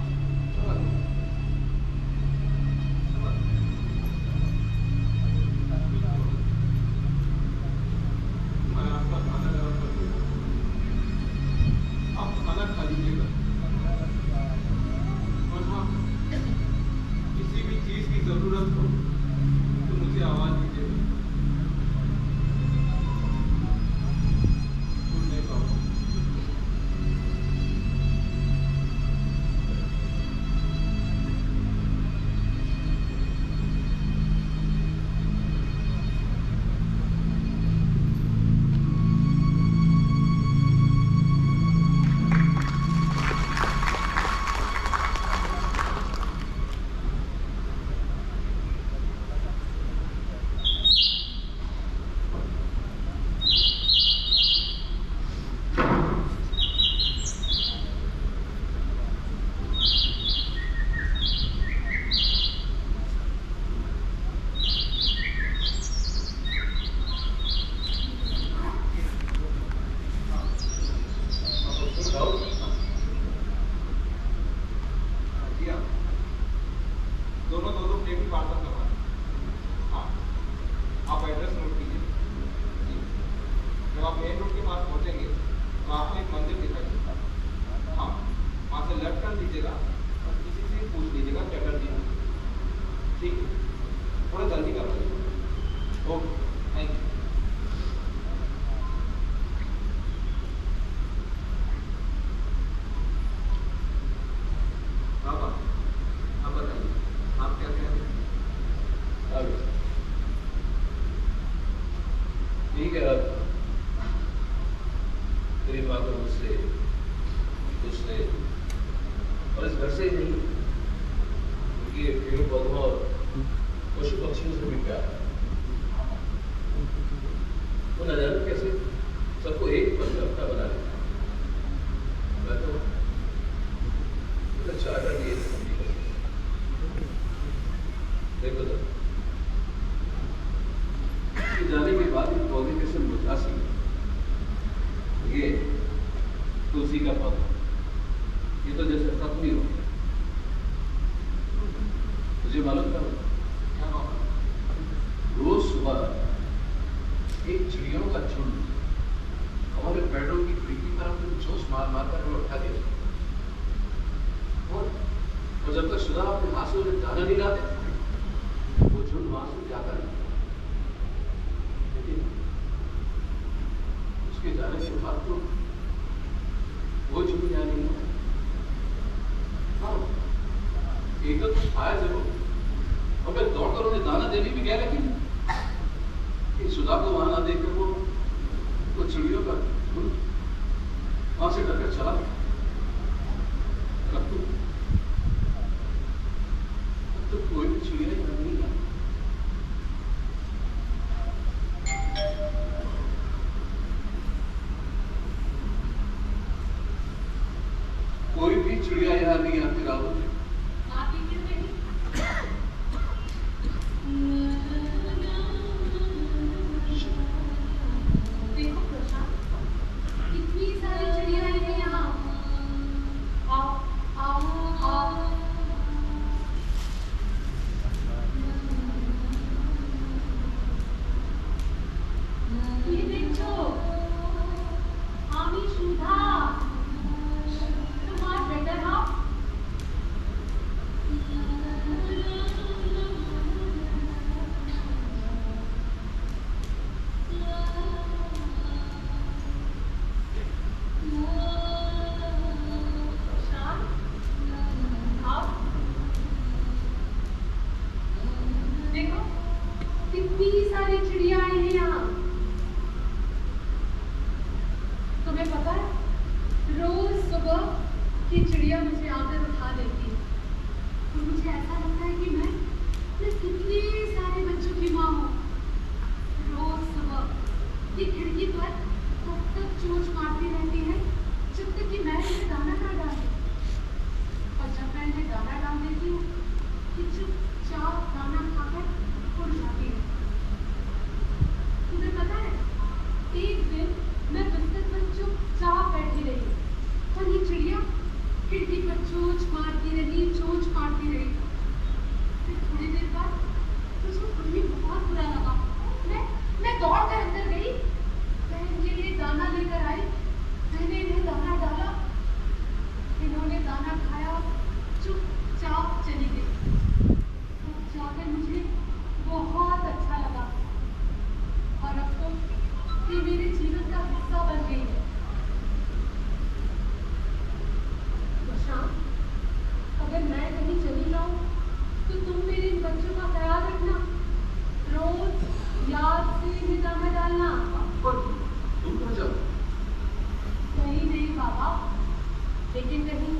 Speaker 3: पक्षियों से भी प्यार है। वो न जाने कैसे सबको एक पल में अपना बना लेता है। मैं तो चाहता भी ये देखो तो जाने के बाद ये पौधे कैसे मुरझा सी, ये तुलसी का पौधा, ये तो जैसे खत्म ही हो गया। मुझे मालूम था रोज सुबह एक चिड़ियों का झुंड हमारे बेडरूम की खिड़की पर अपने जोश मार मार कर हमें उठा दिया। और जब तक सुधा अपने हाथ से उन्हें दाना नहीं लाते वो झुंड वहां से जाता नहीं। लेकिन उसके जाने के बाद तो वो झुंड यहाँ नहीं हुआ। हाँ, एक तो कुछ आया जरूर और मैं दौड़कर उन्हें दाना देने भी गया, लेकिन सुधा को वहां ना देखकर वो चिड़ियों का झुंड वहां से डरकर चला गया। तो कोई भी चिड़िया यहाँ नहीं है। कोई भी चिड़िया यहाँ नहीं आती राहुल।
Speaker 2: आती क्यों नहीं? देखो प्रशांत, कितनी सारी चिड़िया हैं यहाँ। आओ आओ आओ। ये देखो, आमी सुधा, तुम्हारा बेटर हाफ। देखो कितनी सारी चिड़िया हैं यहाँ। तुम्हें पता है रोज सुबह की चिड़िया मुझे आकर उठा देती है और मुझे ऐसा लगता है कि मैं कितने सारे बच्चों की माँ हूँ। रोज सुबह ये खिड़की पर तब तक चोंच मारती रहती है जब तक कि मैं इन्हें दाना ना डाल दूं। और जब मैं इन्हें दाना डाल देती हूँ कि चुपचाप दाना खाकर उड़ जाती है। तुम्हें पता है एक दिन मैं बिस्तर पर चुपचाप बैठी रही और ये चिड़िया खिड़की पर चोंच मारती रही। फिर थोड़ी देर बाद मुझे खुद बहुत बुरा लगा। मैं दौड़कर अंदर गई, मैं इनके लिए दाना लेकर आई। मैंने इन्हें दाना डाला, इन्होंने दाना खाया, चुपचाप चली गई। तब जाकर मुझे बहुत अच्छा लगा और अब तो ये मेरे जीवन का हिस्सा बन गई है। प्रशांत, अगर मैं कहीं चली जाऊं तो तुम मेरे इन बच्चों का ख्याल रखना। रोज याद से इन्हें दाना डालना।
Speaker 3: पर तुम कहाँ जाओ?
Speaker 2: कहीं नहीं बाबा, लेकिन कहीं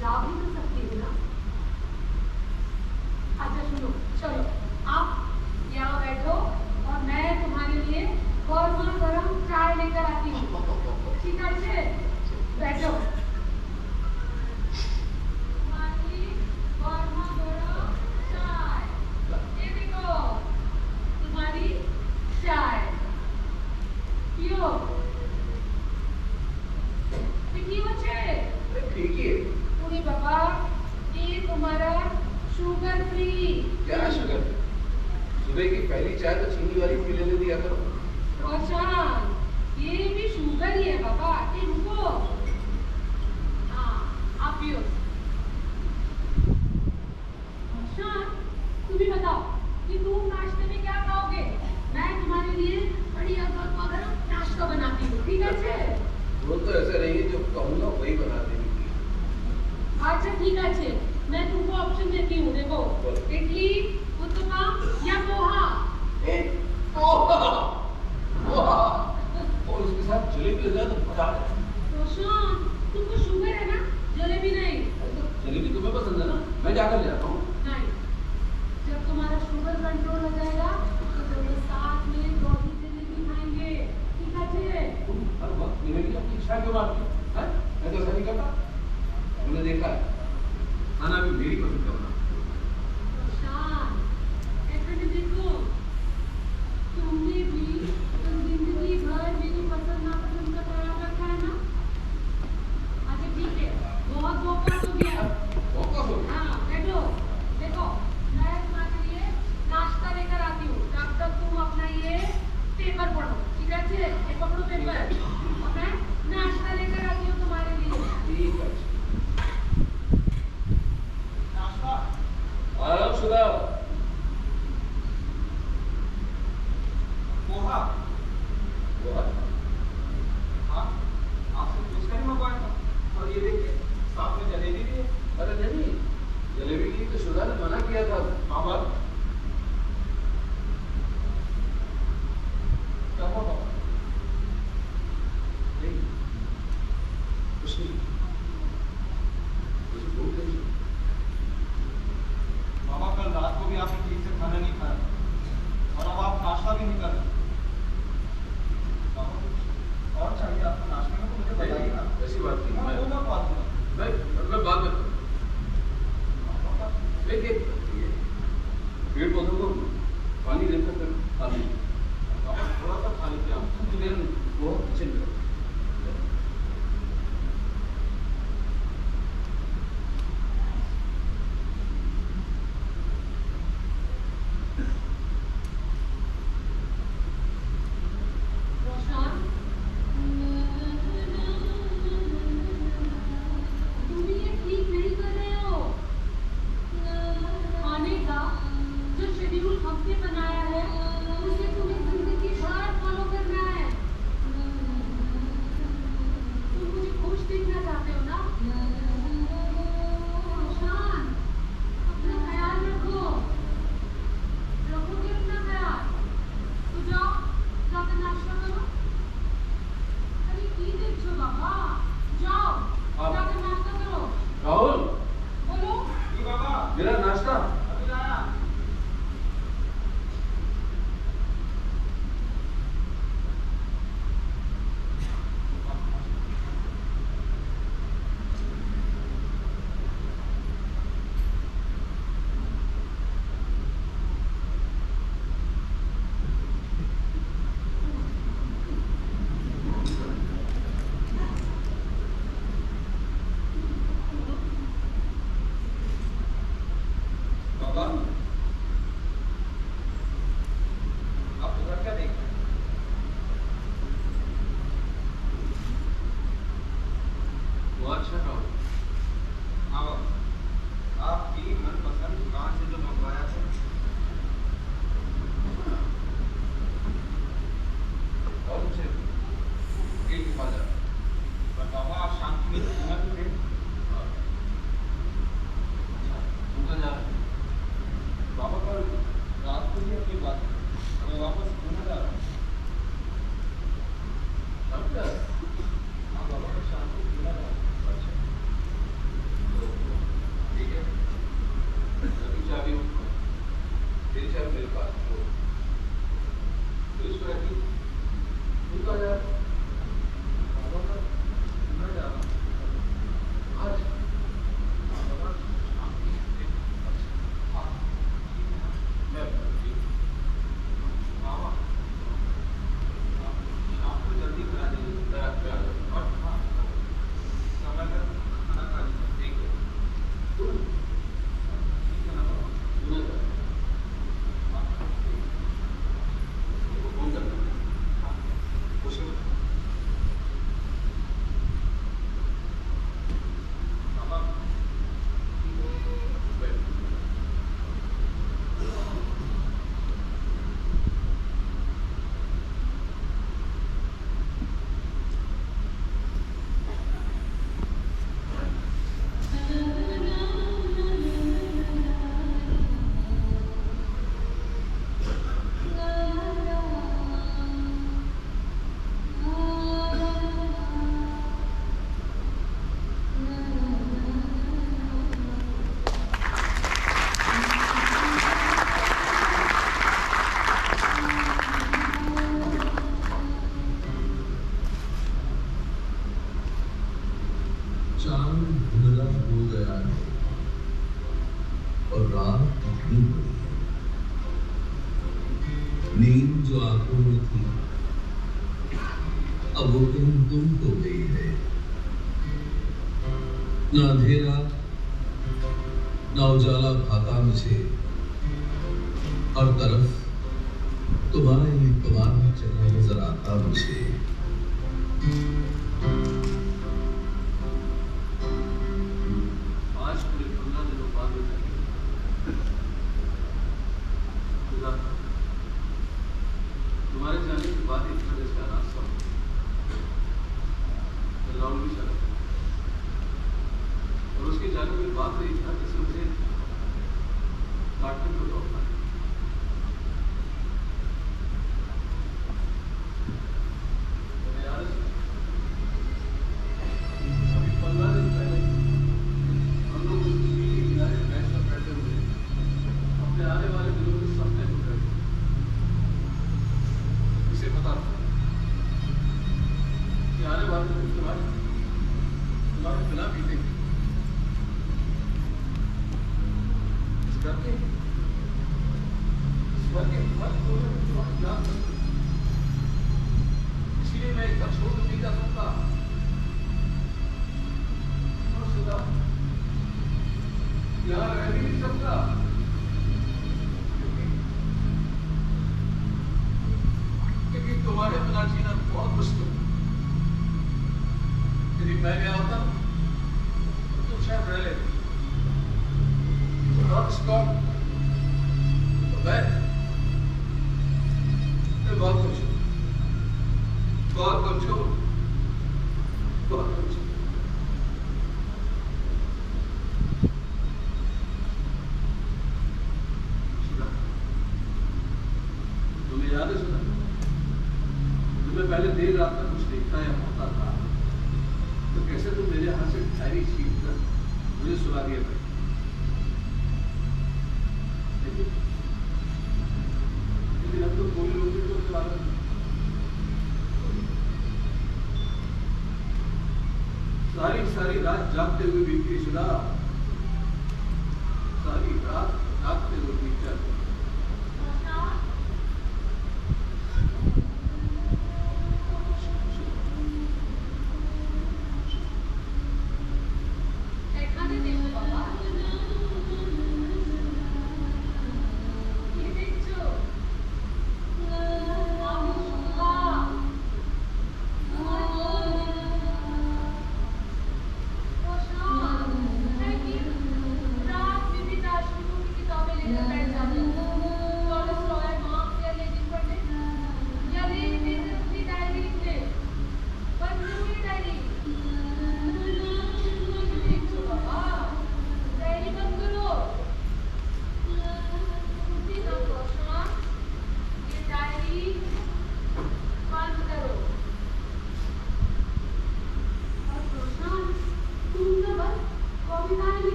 Speaker 2: जा भी तो सकती हूँ ना। अच्छा सुनो, चलो आप यहाँ बैठो और मैं तुम्हारे लिए गर्मा गर्म चाय लेकर आती हूँ। ठीक है, बैठो। तुम्हारी गर्मा गर्म चाय, ये देखो तुम्हारी चाय, पियो। ठीक
Speaker 3: है।
Speaker 2: पूरी बाबा, ये तुम्हारा शुगर फ्री।
Speaker 3: क्या शुगर? सुबह की पहली चाय तो चीनी वाली पी लेने दिया करो।
Speaker 2: रोशन, ये भी शुगर ही है बाबा। ये रुको, हाँ आप पियो। रोशन, तुम ही बताओ कि तुम नाश्ते में क्या खाओगे? मैं तुम्हारे लिए बढ़िया गर्मा गर्म नाश्ता बनाती हूँ। ठीक है?
Speaker 3: वो तो ऐसा नहीं है, जो कहूँगा वही बना देंगे।
Speaker 2: अच्छा ठीक है, मैं तुमको ऑप्शन देती हूँ। देखो, इडली, उत्तपम या पोहा।
Speaker 3: पोहा।
Speaker 2: कंट्रोल हो जाएगा तो दोनों साथ में गोभी जलेबी खाएंगे, ठीक है?
Speaker 3: तुम हर वक्त मेरे लिए अपनी इच्छा क्यों मारती हो? हैं? मैं तो ऐसा नहीं करता। तुमने देखा है, खाना भी मेरी पसंद का बना।
Speaker 2: शान, ऐसा नहीं देखो, तुमने भी तो जिंदगी भर मेरी पसंद नापसंद का ख्याल रखा है ना? अच्छा ठीक है, बहुत बोकस हो गया।
Speaker 3: वापस हो।
Speaker 2: हाँ, बैठो, देखो, मैं तुम्हारे लिए नाश्ता लेकर आती हूँ, तब तक तुम अपना ये पेपर पढ़ो, ठीक है? ये पकड़ो पेपर, और मैं नाश्ता लेकर आती हूँ तुम्हारे लिए।
Speaker 3: ठीक है।
Speaker 4: नाश्ता
Speaker 3: आराम सुधा।
Speaker 4: पोहा
Speaker 3: वाह,
Speaker 4: हाँ आपसे पूछकर ही मंगवाया था। और ये देखिए साथ में जलेबी भी है।
Speaker 3: अरे नहीं, जलेबी की तो सुधा ने मना किया था।
Speaker 4: बाबा क्या हुआ बाबा?
Speaker 3: नहीं, कुछ नहीं। मुझे भूख नहीं।
Speaker 4: बाबा कल रात को भी आपने ठीक से खाना नहीं खाया और अब आप नाश्ता भी नहीं कर रहे। बाबा कुछ और चाहिए आपको नाश्ते में तो मुझे बताइए ना।
Speaker 3: ऐसी बात नहीं।
Speaker 4: मैं वो मैं खवा दूंगा।
Speaker 3: मैं बाद में करूँ। देखिए, ये पेड़ पौधों को पानी देकर कर पानी
Speaker 4: बाबा थोड़ा सा खा लीजिए आप।
Speaker 3: तो मेरा वो किचन में
Speaker 2: रोशन, तुम भी ये ठीक नहीं कर रहे हो। खाने का जो शेड्यूल हमने बनाया है उसे तुम्हें जिंदगी भर फॉलो करना है। तुम मुझे खुश देखना चाहते हो ना? रोशन, अपना ख्याल रखो, रखोगे अपना ख्याल? तो जाओ, जाकर नाश्ता करो। अरे की देखो बाबा, जाओ जाकर नाश्ता करो।
Speaker 3: राहुल,
Speaker 2: बोलो।
Speaker 4: जी बाबा
Speaker 3: मेरा नाश्ता।
Speaker 4: अभी आया। बाबा आप उधर क्या देख रहे हैं?
Speaker 3: वो अच्छा राहुल।
Speaker 4: हाँ बाबा आपकी मनपसंद दुकान से जो मंगवाया था।
Speaker 3: और मुझे एक खा जा।
Speaker 4: पर बाबा आप शांति नहीं सुना तो थे।
Speaker 3: तुम कहाँ जा रहे हो?
Speaker 4: बाबा कल रात को ही अपनी बात मैं वापस पुणे जा रहा हूँ।
Speaker 3: अब क्या?
Speaker 4: हाँ बाबा कल शाम को पुणे जा रहा हूँ।
Speaker 3: अच्छा, तो ठीक है। अभी चाबी तेरी चाबी मेरे पास है। तो इसको रखी। तू कहाँ जा रहा है?
Speaker 4: बाबा मैं पुणे जा रहा हूँ।
Speaker 3: आज
Speaker 4: हाँ बाबा शाम को ही। हाँ
Speaker 3: मैं
Speaker 4: बाबा आप शाम को जल्दी करा दीजिए। और हाँ समय पर खाना खा लीजिए।
Speaker 3: ठीक है। तू
Speaker 4: ठीक है ना बाबा?
Speaker 3: तूने
Speaker 4: हाँ
Speaker 3: नींद जो आंखों में थी अब वो कहीं गुम हो गई है। ना अंधेरा ना उजाला खाता मुझे, हर तरफ तुम्हारा ही तुम्हारा चेहरा नजर आता मुझे। आज पूरे 15 दिनों बाद तुम्हारे जाने के बाद इस तरह से रास्ता राहुल भी चला और उसके जाने के बाद तो इतना जैसे मुझे काटने को लौटना अभी 15 दिन पहले हम लोग उस झील के किनारे बैठे हुए अपने आने वाले दिनों के सपने को बैठे इसे पता था कि आने वाले दिन तुम्हारे बिना बीतेंगे। इस करके इसीलिए मैं एक छोड़ नहीं जा सकता और सदा यहाँ रह भी नहीं सकता क्योंकि तुम्हारे बिना जीना बहुत मुश्किल। यदि मैं गया होता तो तुम शायद रह लेते। नॉट स्टॉप तो मैं बहुत कमजोर बहुत कमजोर। तुम्हें याद है सुना तुम्हें पहले देर रात तक कुछ देखता या होता था तो कैसे तुम मेरे हाथ से डायरी छीन कर मुझे सुला दिया था। लेकिन अब तो कोई लोग भी तो सुला रहे सारी रात जागते हुए बीती सुना सारी रात जागते हुए बीत जाती।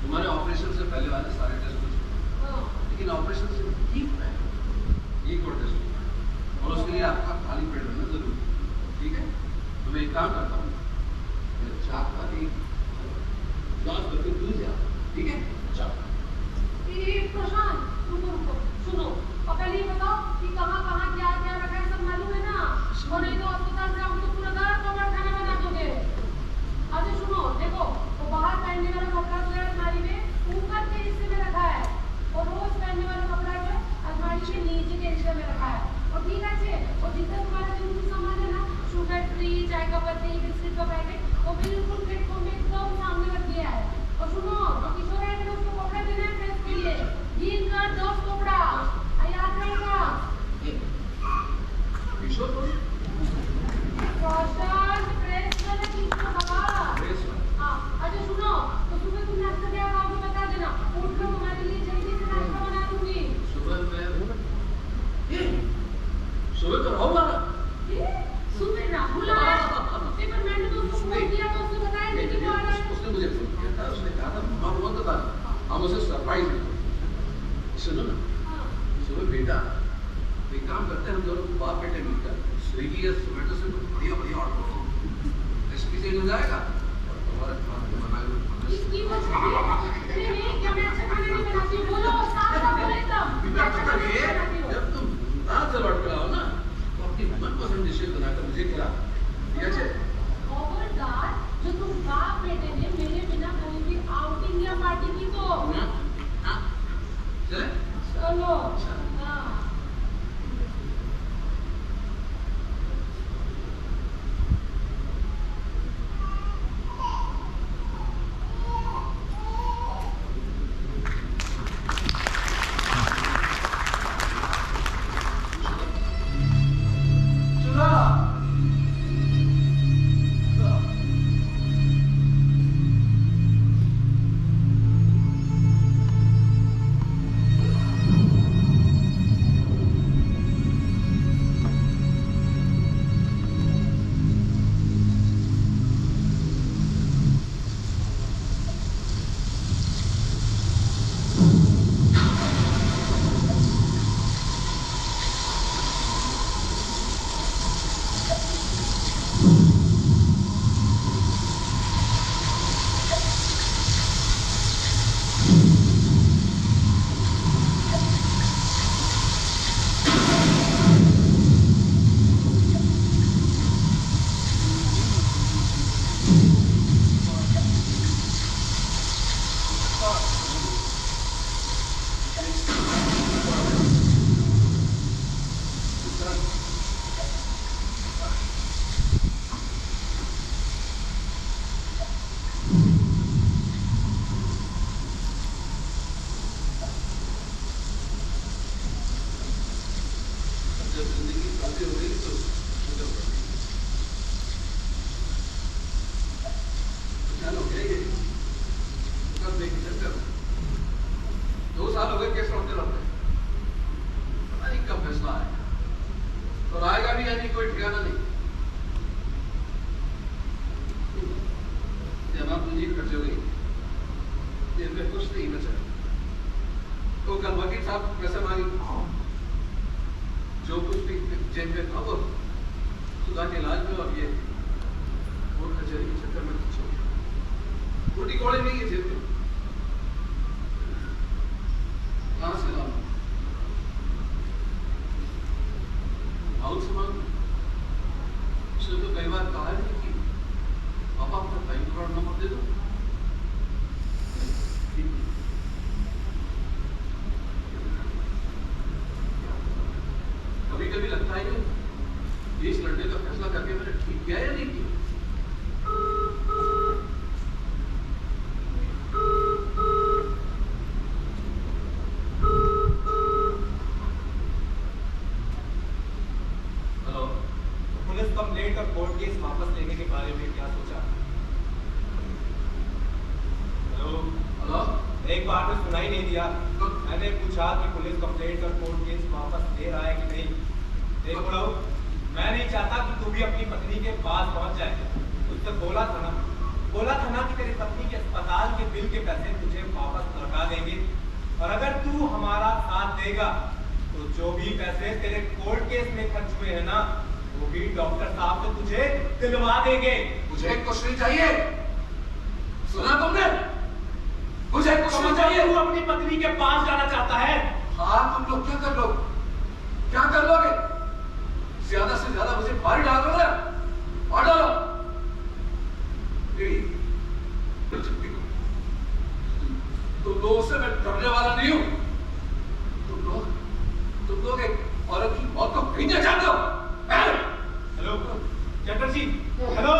Speaker 3: तुम्हारे ऑपरेशन से पहले वाले सारे टेस्ट लेकिन ऑपरेशन से ठीक है एक और टेस्ट और उसके लिए आपका खाली पेट रहना जरूरी है। ठीक है तो मैं एक काम करता हूँ जांच करके दूर जा। ठीक है
Speaker 2: प्रशांत रुको सुनो और पहले ये बताओ कि कहाँ कहाँ क्या क्या रखा है सब मालूम है ना। और नहीं तो अस्पताल से हम तो पूरा घर कवर खाना बना दोगे। अच्छा सुनो देखो वो बाहर पहनने वाला कपड़ा जो है अलमारी में ऊपर के हिस्से में रखा है और रोज
Speaker 3: उसे सरप्राइज देता हूँ। सुनो ना,
Speaker 2: हाँ।
Speaker 3: सुनो बेटा, एक काम करते हैं हम दोनों बाप बेटे मिलकर स्विगी या जोमेटो से कुछ बढ़िया बढ़िया ऑर्डर करो, रेसिपी चेंज हो जाएगा और तुम्हारा खाना तो बना
Speaker 2: इसकी वजह से नहीं, क्या मैं अच्छा खाना नहीं बनाती हूँ? बोलो साफ साफ बोलो एकदम। मैं अच्छा खाना नहीं बनाती हूँ।
Speaker 3: जब तुम रात से लौट कर आओ ना तो अपनी मनपसंद डिशेज बनाकर मुझे खिला, ठीक है?
Speaker 2: खबरदार, जो तुम बाप बेटे ने मेरे बिना कहीं भी आउटिंग या पार्टी की तो
Speaker 3: चले?
Speaker 2: चलो। हाँ।
Speaker 3: जब जिंदगी काफी हो गई तो निकल पड़ी। क्या हो गया ये? कब देखी चक्कर? 2 साल हो गए केस लड़ते लड़ते, पता नहीं कब फैसला आएगा और आएगा भी यानी कोई ठिकाना नहीं। जमा पूंजी खर्च हो गई, जेब में कुछ नहीं बचा। तो कल वकील साहब पैसे मांगे, जो कुछ भी जेब में था वो सुधा के इलाज में और ये कोर्ट कचहरी के चक्कर में खर्च हो गया। रोटी कोड़े नहीं है जेब में, कहाँ से लाऊं? हाउस से मांगू? उसने तो कई बार कहा है कि पापा अपना बैंक अकाउंट नंबर दे दो। कभी कभी लगता है कि इस लड़ने का फैसला करके मैंने ठीक किया या नहीं किया। हेलो,
Speaker 6: पुलिस कंप्लेंट और कोर्ट केस वापस लेने के बारे में क्या सोचा? हेलो
Speaker 3: हेलो,
Speaker 6: एक बार तो सुनाई नहीं दिया। मैंने पूछा कि पुलिस कंप्लेंट और कोर्ट केस वापस ले रहा है कि नहीं। देखो लो, मैं नहीं चाहता कि तू भी अपनी पत्नी के पास पहुंच जाए। उससे बोला था ना कि तेरी पत्नी के अस्पताल के बिल के पैसे तुझे वापस लौटा देंगे, और अगर तू हमारा साथ देगा तो जो भी पैसे तेरे कोर्ट केस में खर्च हुए हैं ना, वो भी डॉक्टर साहब से तुझे दिलवा देंगे।
Speaker 3: मुझे कुछ नहीं चाहिए, सुना तुमने? मुझे कुछ नहीं चाहिए।
Speaker 6: तू अपनी पत्नी के पास जाना चाहता है?
Speaker 3: हाँ, तुम लोग क्या कर लोगे? क्या कर लोगे? ज्यादा से ज्यादा मुझे मार डालोगे ना? मार डालो। तुम लोगों से मैं डरने वाला नहीं हूं। तुम लोग एक औरत की मौत को कहीं नहीं जानते हो।
Speaker 6: Hello Chatterjee, hello.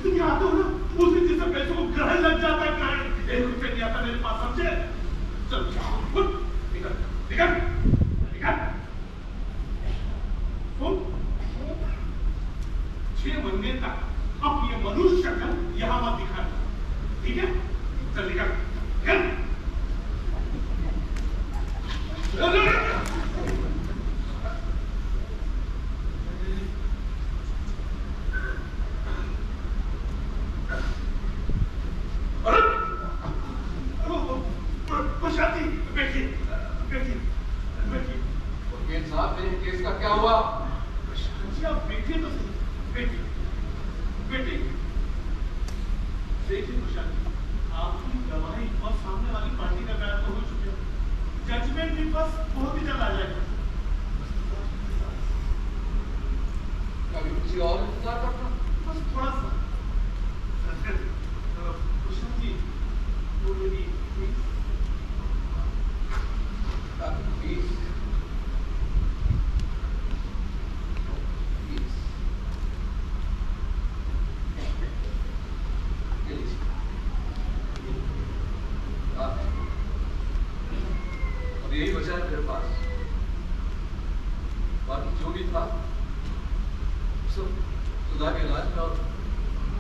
Speaker 4: लेकिन यहाँ तो ना उस दिन जिससे पैसों को ग्रहण लग जाता है, ग्रहण 1 रुपये नहीं आता मेरे पास, समझे? चल उठ, निकल निकल निकल। सुन, 6 महीने तक अब ये मनुष्य शक्ल यहाँ मत दिखाना, ठीक है? चल निकल निकल। प्रशांति, बैठिए बैठिए बैठिए।
Speaker 3: वकील साहब, मेरे केस का क्या हुआ?
Speaker 4: प्रशांत जी, आप बैठिए तो सही, बैठिए बैठिए। देखिए प्रशांत जी, आपकी गवाही और सामने वाली पार्टी का बयान तो हो चुका है, जजमेंट भी बस बहुत ही जल्द आ जाएगा।
Speaker 3: कभी किसी और इंतजार करना?
Speaker 4: बस थोड़ा सा। प्रशांत जी, वो मेरी
Speaker 3: प्लीज अब यही बचा है मेरे पास, बाकी जो भी था सब सुधा के इलाज में और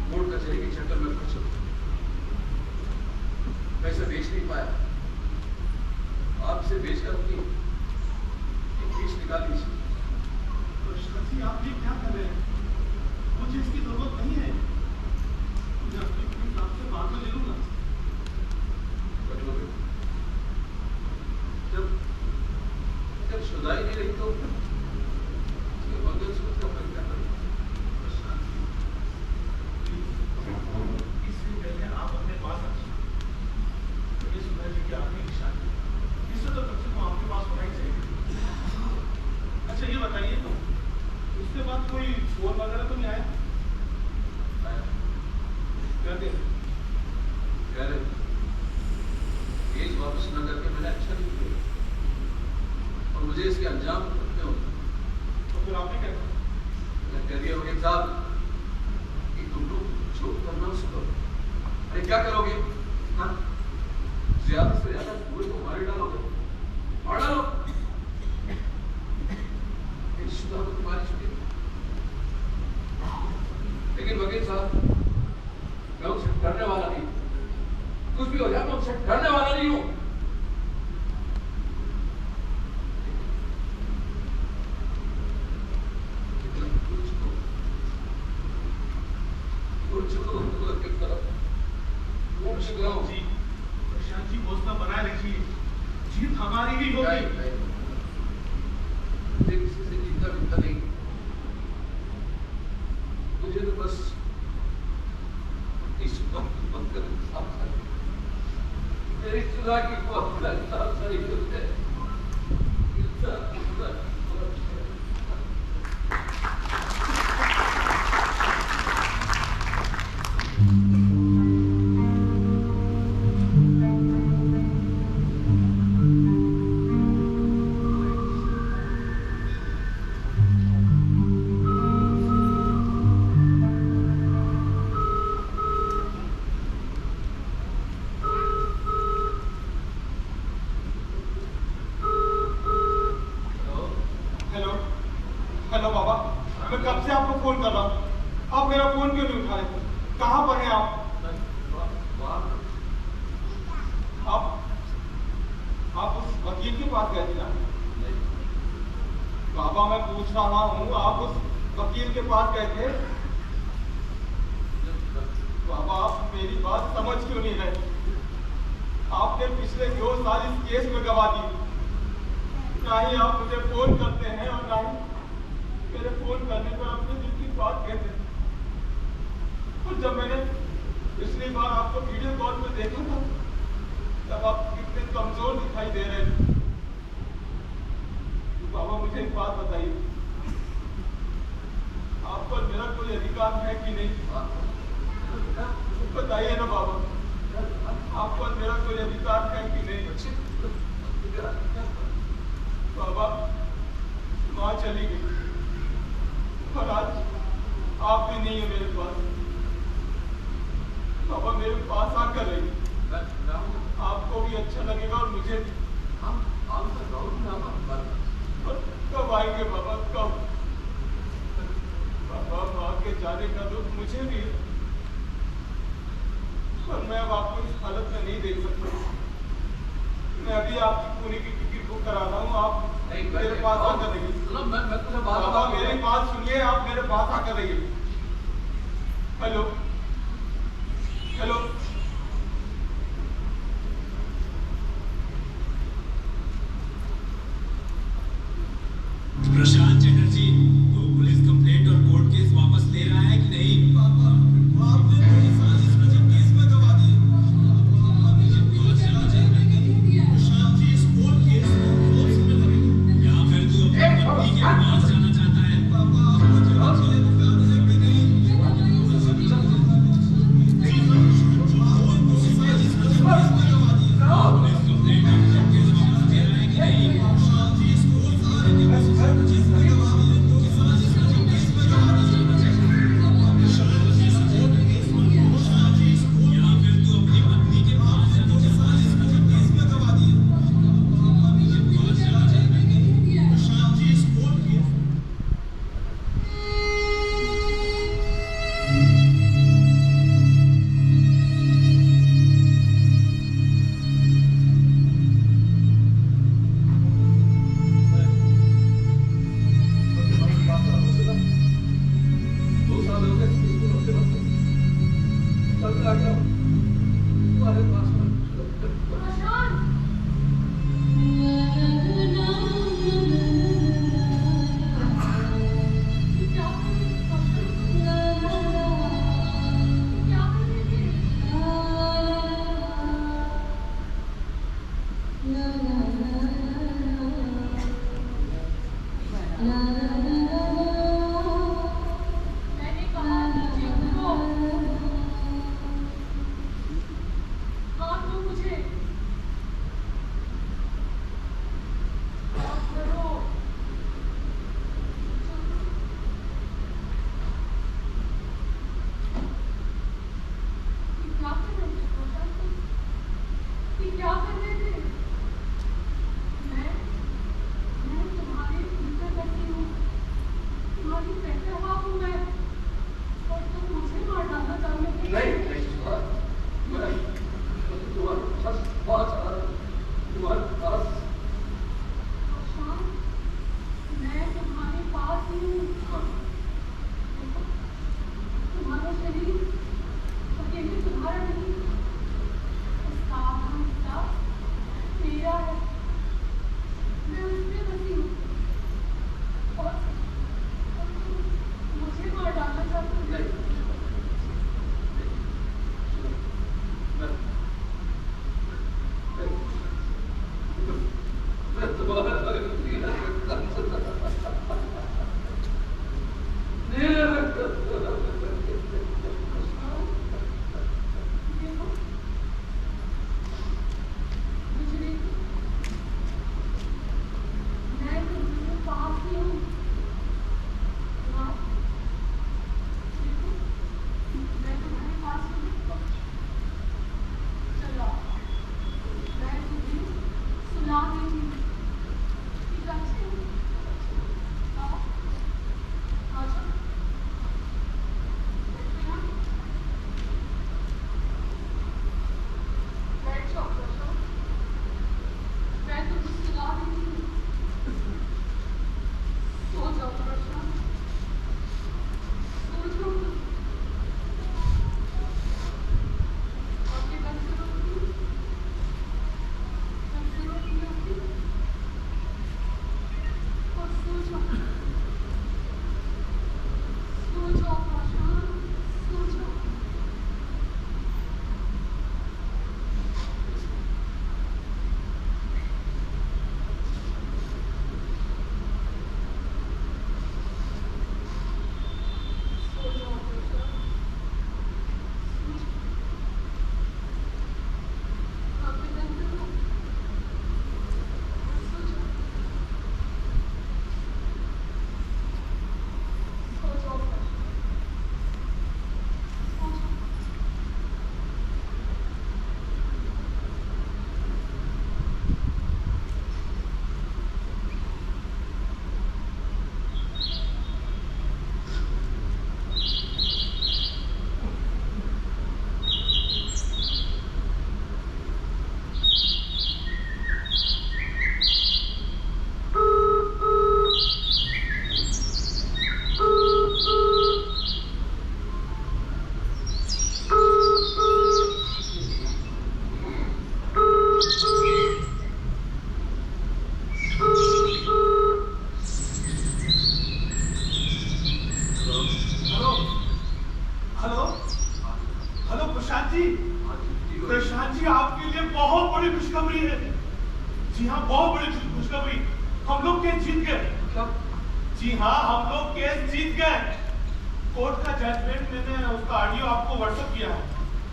Speaker 3: कोर्ट कचहरी के चक्कर में खर्च हो गया। पैसे बेच नहीं पाया, आपसे बेचकर अपनी एक फीस निकाल लीजिए।
Speaker 4: प्रशांत जी, आप ये क्या कर रहे हैं? मुझे इसकी जरूरत नहीं है, मुझे अपनी फीस आपसे बाद में ले लूंगा।
Speaker 3: जब शुदाई नहीं रही तो मंगलसूत्र का फर्क क्या करें?
Speaker 4: इससे पहले आप अपने पास रखिए, ये सुधा जी की आखिरी निशानी, इससे तो कम से कम आपके पास होना ही चाहिए। अच्छा ये बताइए, उसके बाद कोई फोन वगैरह तो नहीं आया? कहते
Speaker 3: कह रहे केस वापस न करके मैंने अच्छा नहीं किया और मुझे इसके अंजाम भुगतने होते।
Speaker 4: तो फिर आपने क्या कहा?
Speaker 3: मैंने कह दिया वकील साहब कि तुम लोग जो करना उसको करो। अरे क्या करोगे? हाँ, ज्यादा से ज्यादा पूरे को मार डालोगे, मार डालो। शुदा तो तुम्हारी छुट्टी, लेकिन वकील साहब मैं उनसे डरने वाला नहीं, कुछ भी हो जाए मैं उनसे डरने वाला नहीं हूं।
Speaker 4: जी, प्रशांत जी, हौसला बनाए रखिए, जीत हमारी ही होगी।
Speaker 3: मुझे किसी से जीतना मिलता नहीं, मुझे तो बस इस वक्त मेरी सुधा की बहुत लगता सही होते हैं।
Speaker 4: हेलो हेलो बाबा, मैं कब से आपको फोन कर रहा हूँ, आप मेरा फोन क्यों नहीं उठा रहे? कहाँ पर हैं आप? आप उस वकील के पास गए थे ना? बाबा मैं पूछ रहा हूँ, आप उस वकील के पास गए थे? बाबा आप मेरी बात समझ क्यों नहीं रहे? आपने पिछले 2 साल इस केस में गवा दी, ना ही आप मुझे फोन करते हैं और ना ही मेरे फोन करने पर अपने दिल की बात कहते हैं। और जब मैंने पिछली बार आपको वीडियो कॉल पे देखा था, तब आप कितने कमजोर दिखाई दे रहे थे। तो बाबा मुझे एक बात बताइए, आप पर मेरा कोई अधिकार है कि नहीं? बताइए ना बाबा, आप पर मेरा कोई अधिकार है कि नहीं? बाबा माँ चली गई और आज आप भी नहीं है मेरे पास। जाने का दुख मुझे भी है, पर मैं अब आपको इस हालत में नहीं देख सकता। मैं अभी आपकी पुणे की टिकट बुक करा रहा हूँ, आप मेरे पास आकर रहिए।
Speaker 3: मैं तुझे
Speaker 4: बाबा मेरी बात सुनिए, आप मेरे पास आकर रहिए। हेलो हेलो
Speaker 6: प्रशांत चैटर्जी, वो पुलिस कंप्लेंट और कोर्ट केस वापस ले रहा है कि नहीं?
Speaker 7: पापा, आपने मुझे साजिश रचित केस में दबा दिया। प्रशांत जी, इस कोर्ट केस को फोर्स में लगेगा।
Speaker 6: या फिर तू अपनी पत्नी के पास जाना चाहता है?
Speaker 7: पापा, आप मुझे बचाने को तैयार हैं कि नहीं?
Speaker 4: प्रशांत जी आपके लिए बहुत बड़ी खुशखबरी है। जी हाँ, बहुत बड़ी खुशखबरी। हम लोग केस जीत गए। जी हाँ, हम लोग केस जीत गए। कोर्ट का जजमेंट मैंने उसका ऑडियो आपको व्हाट्सएप किया है।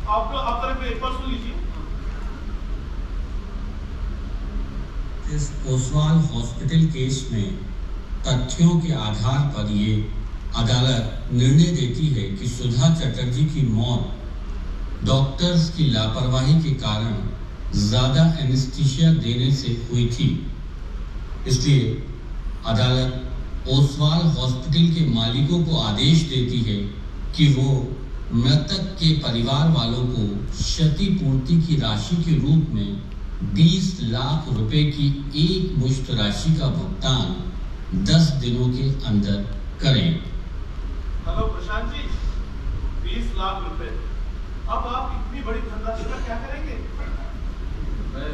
Speaker 4: आप तरफ एक बार सुन लीजिए।
Speaker 8: इस ओसवाल हॉस्पिटल केस में तथ्यों के आधार पर ये अदालत निर्णय देती है कि सुधा चटर्जी की मौत डॉक्टर्स की लापरवाही के कारण ज्यादा एनेस्थीसिया देने से हुई थी। इसलिए अदालत ओसवाल हॉस्पिटल के मालिकों को आदेश देती है कि वो मृतक के परिवार वालों को क्षतिपूर्ति की राशि के रूप में 20 लाख रुपए की एक मुश्त राशि का भुगतान 10 दिनों के अंदर करें।
Speaker 4: हेलो प्रशांत जी, 20 लाख रुपए। अब आप इतनी बड़ी धनराशि का क्या करेंगे?
Speaker 3: मैं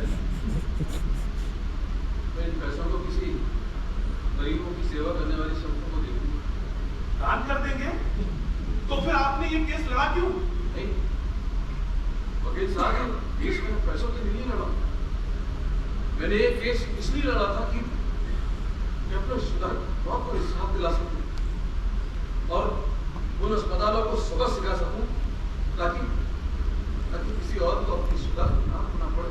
Speaker 3: इन पैसों को किसी गरीबों की सेवा करने वाली संस्थाओं को दे दूंगा।
Speaker 4: दान कर देंगे? तो फिर आपने ये केस लड़ा क्यों?
Speaker 3: नहीं वकील साहब, केस में पैसों के लिए नहीं लड़ा। मैंने ये केस इसलिए लड़ा था कि मैं अपने सुधा मौत को इंसाफ दिला सकूं और उन अस्पतालों को सबक सिखा सकूं ताकि किसी और को अपनी सुधा ना होना पड़े।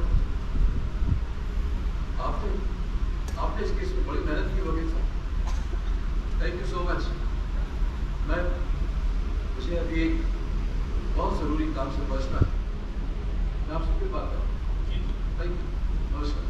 Speaker 3: आपने इस केस में बड़ी मेहनत की वकील साहब, थैंक यू सो मच। मुझे अभी एक बहुत जरूरी काम से पहुंचना है। मैं आपसे फिर बात करूँ। थैंक यू, नमस्कार।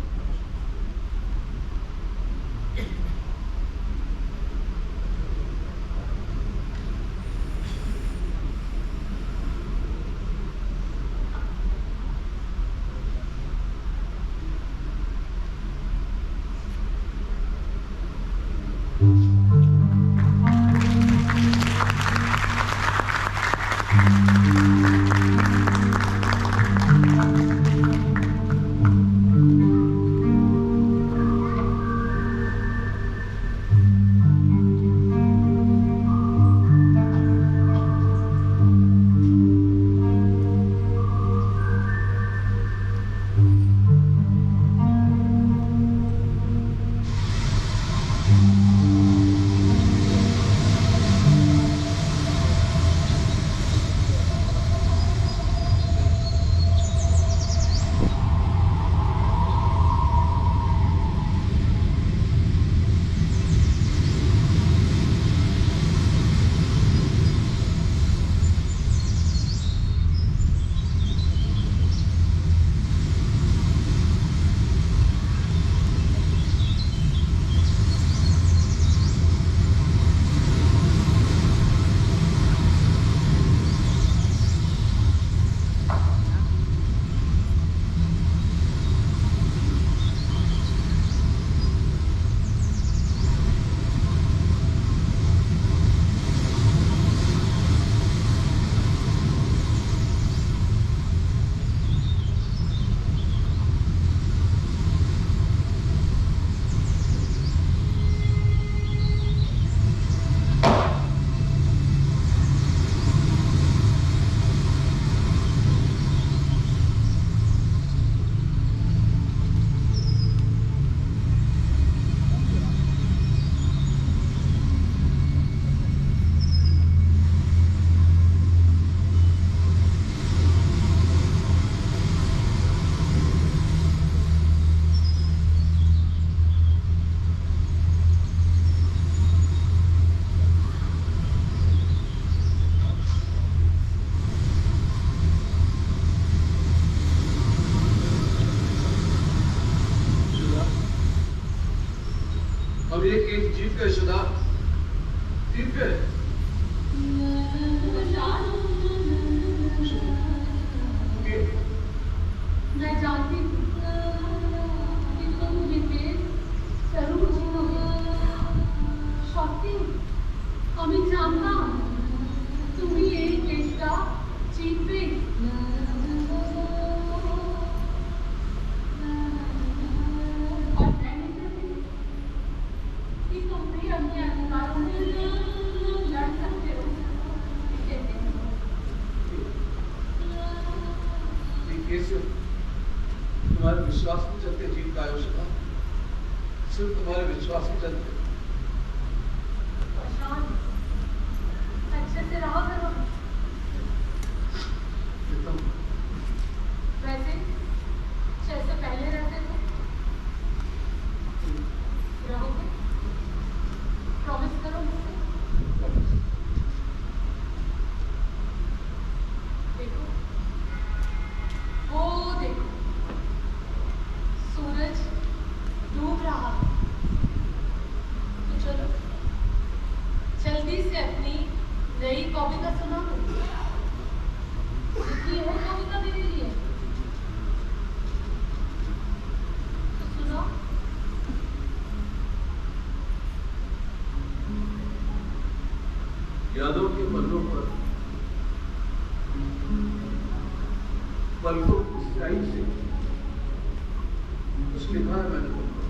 Speaker 3: अब ये केस जीत गए सुधा, जीत गए।
Speaker 2: मैं जानती हूँ कि तुम ये केस जरूर जीतोगे। शक्ति, अमित जानता तुम ही ये केस का जीत पे। और मैं नहीं चाहती कि तुम भी अपने अधिकारों के लिए लड़ सकते हो। कहते हैं
Speaker 3: विश्वास के चलते जीत पाए हो शिवा, सिर्फ तुम्हारे विश्वास के चलते।
Speaker 2: प्रशांत, अच्छे से रहा करो। वैसे जैसे पहले रहते थे रहोगे? प्रॉमिस करो मुझसे। देखो, वो देखो, सूरज डूब रहा है। तो चलो जल्दी से अपनी नई कविता सुना दो। लिखी है कविता मेरे लिए, तो सुनो।
Speaker 3: यादों के पन्नों पर पलकों की स्याही से कुछ लिखा है मैंने तुमको।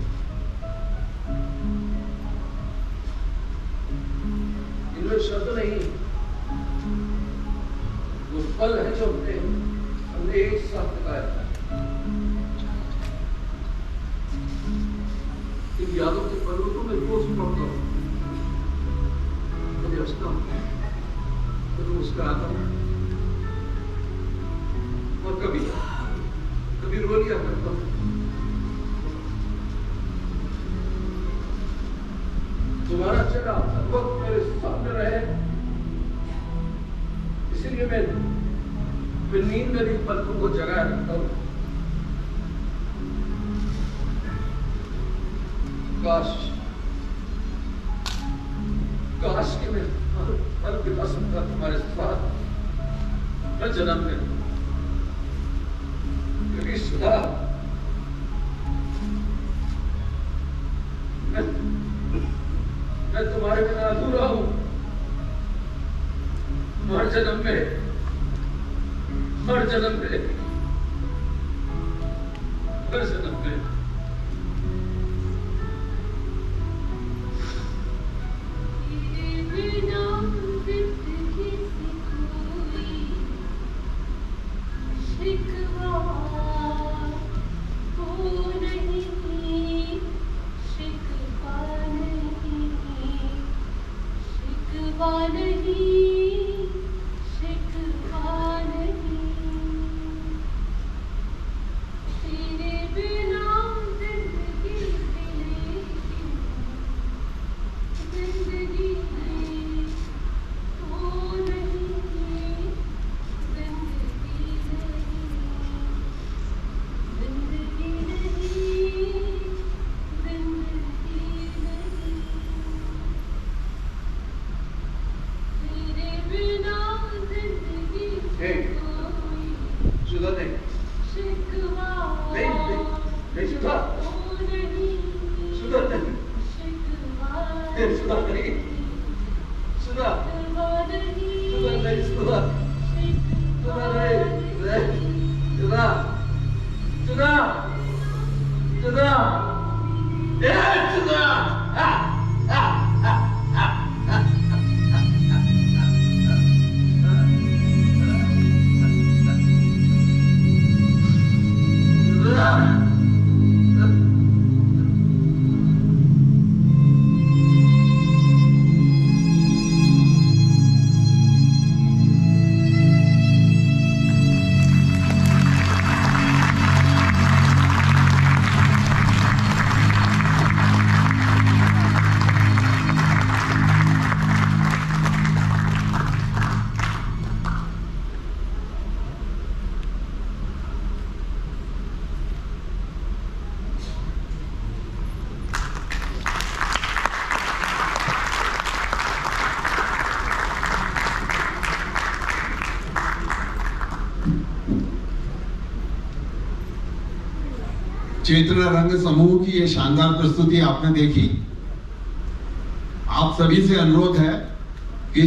Speaker 3: इनमें शब्द नहीं, वो पल है जो हमने एक साथ बिताया था। इन यादों के पलों को मैं रोज पढ़ता हूँ, कभी हंसता हूँ, कभी मुस्कुराता हूँ, और कभी रो लिया करता हूँ। तुम्हारा चेहरा हर वक्त मेरे सामने रहे, इसीलिए मैं नींद में भी पलकों को जगाए रखता हूँ। काश कि मैं हर पल बिता सकता तुम्हारे साथ हर जन्म में, क्योंकि सुधा मैं तुम्हारे बिना अधूरा हूं। हर जन्म में, हर जन्म में, हर जन्म में।
Speaker 9: चेतना रंग समूह की ये शानदार प्रस्तुति आपने देखी। आप सभी से अनुरोध है कि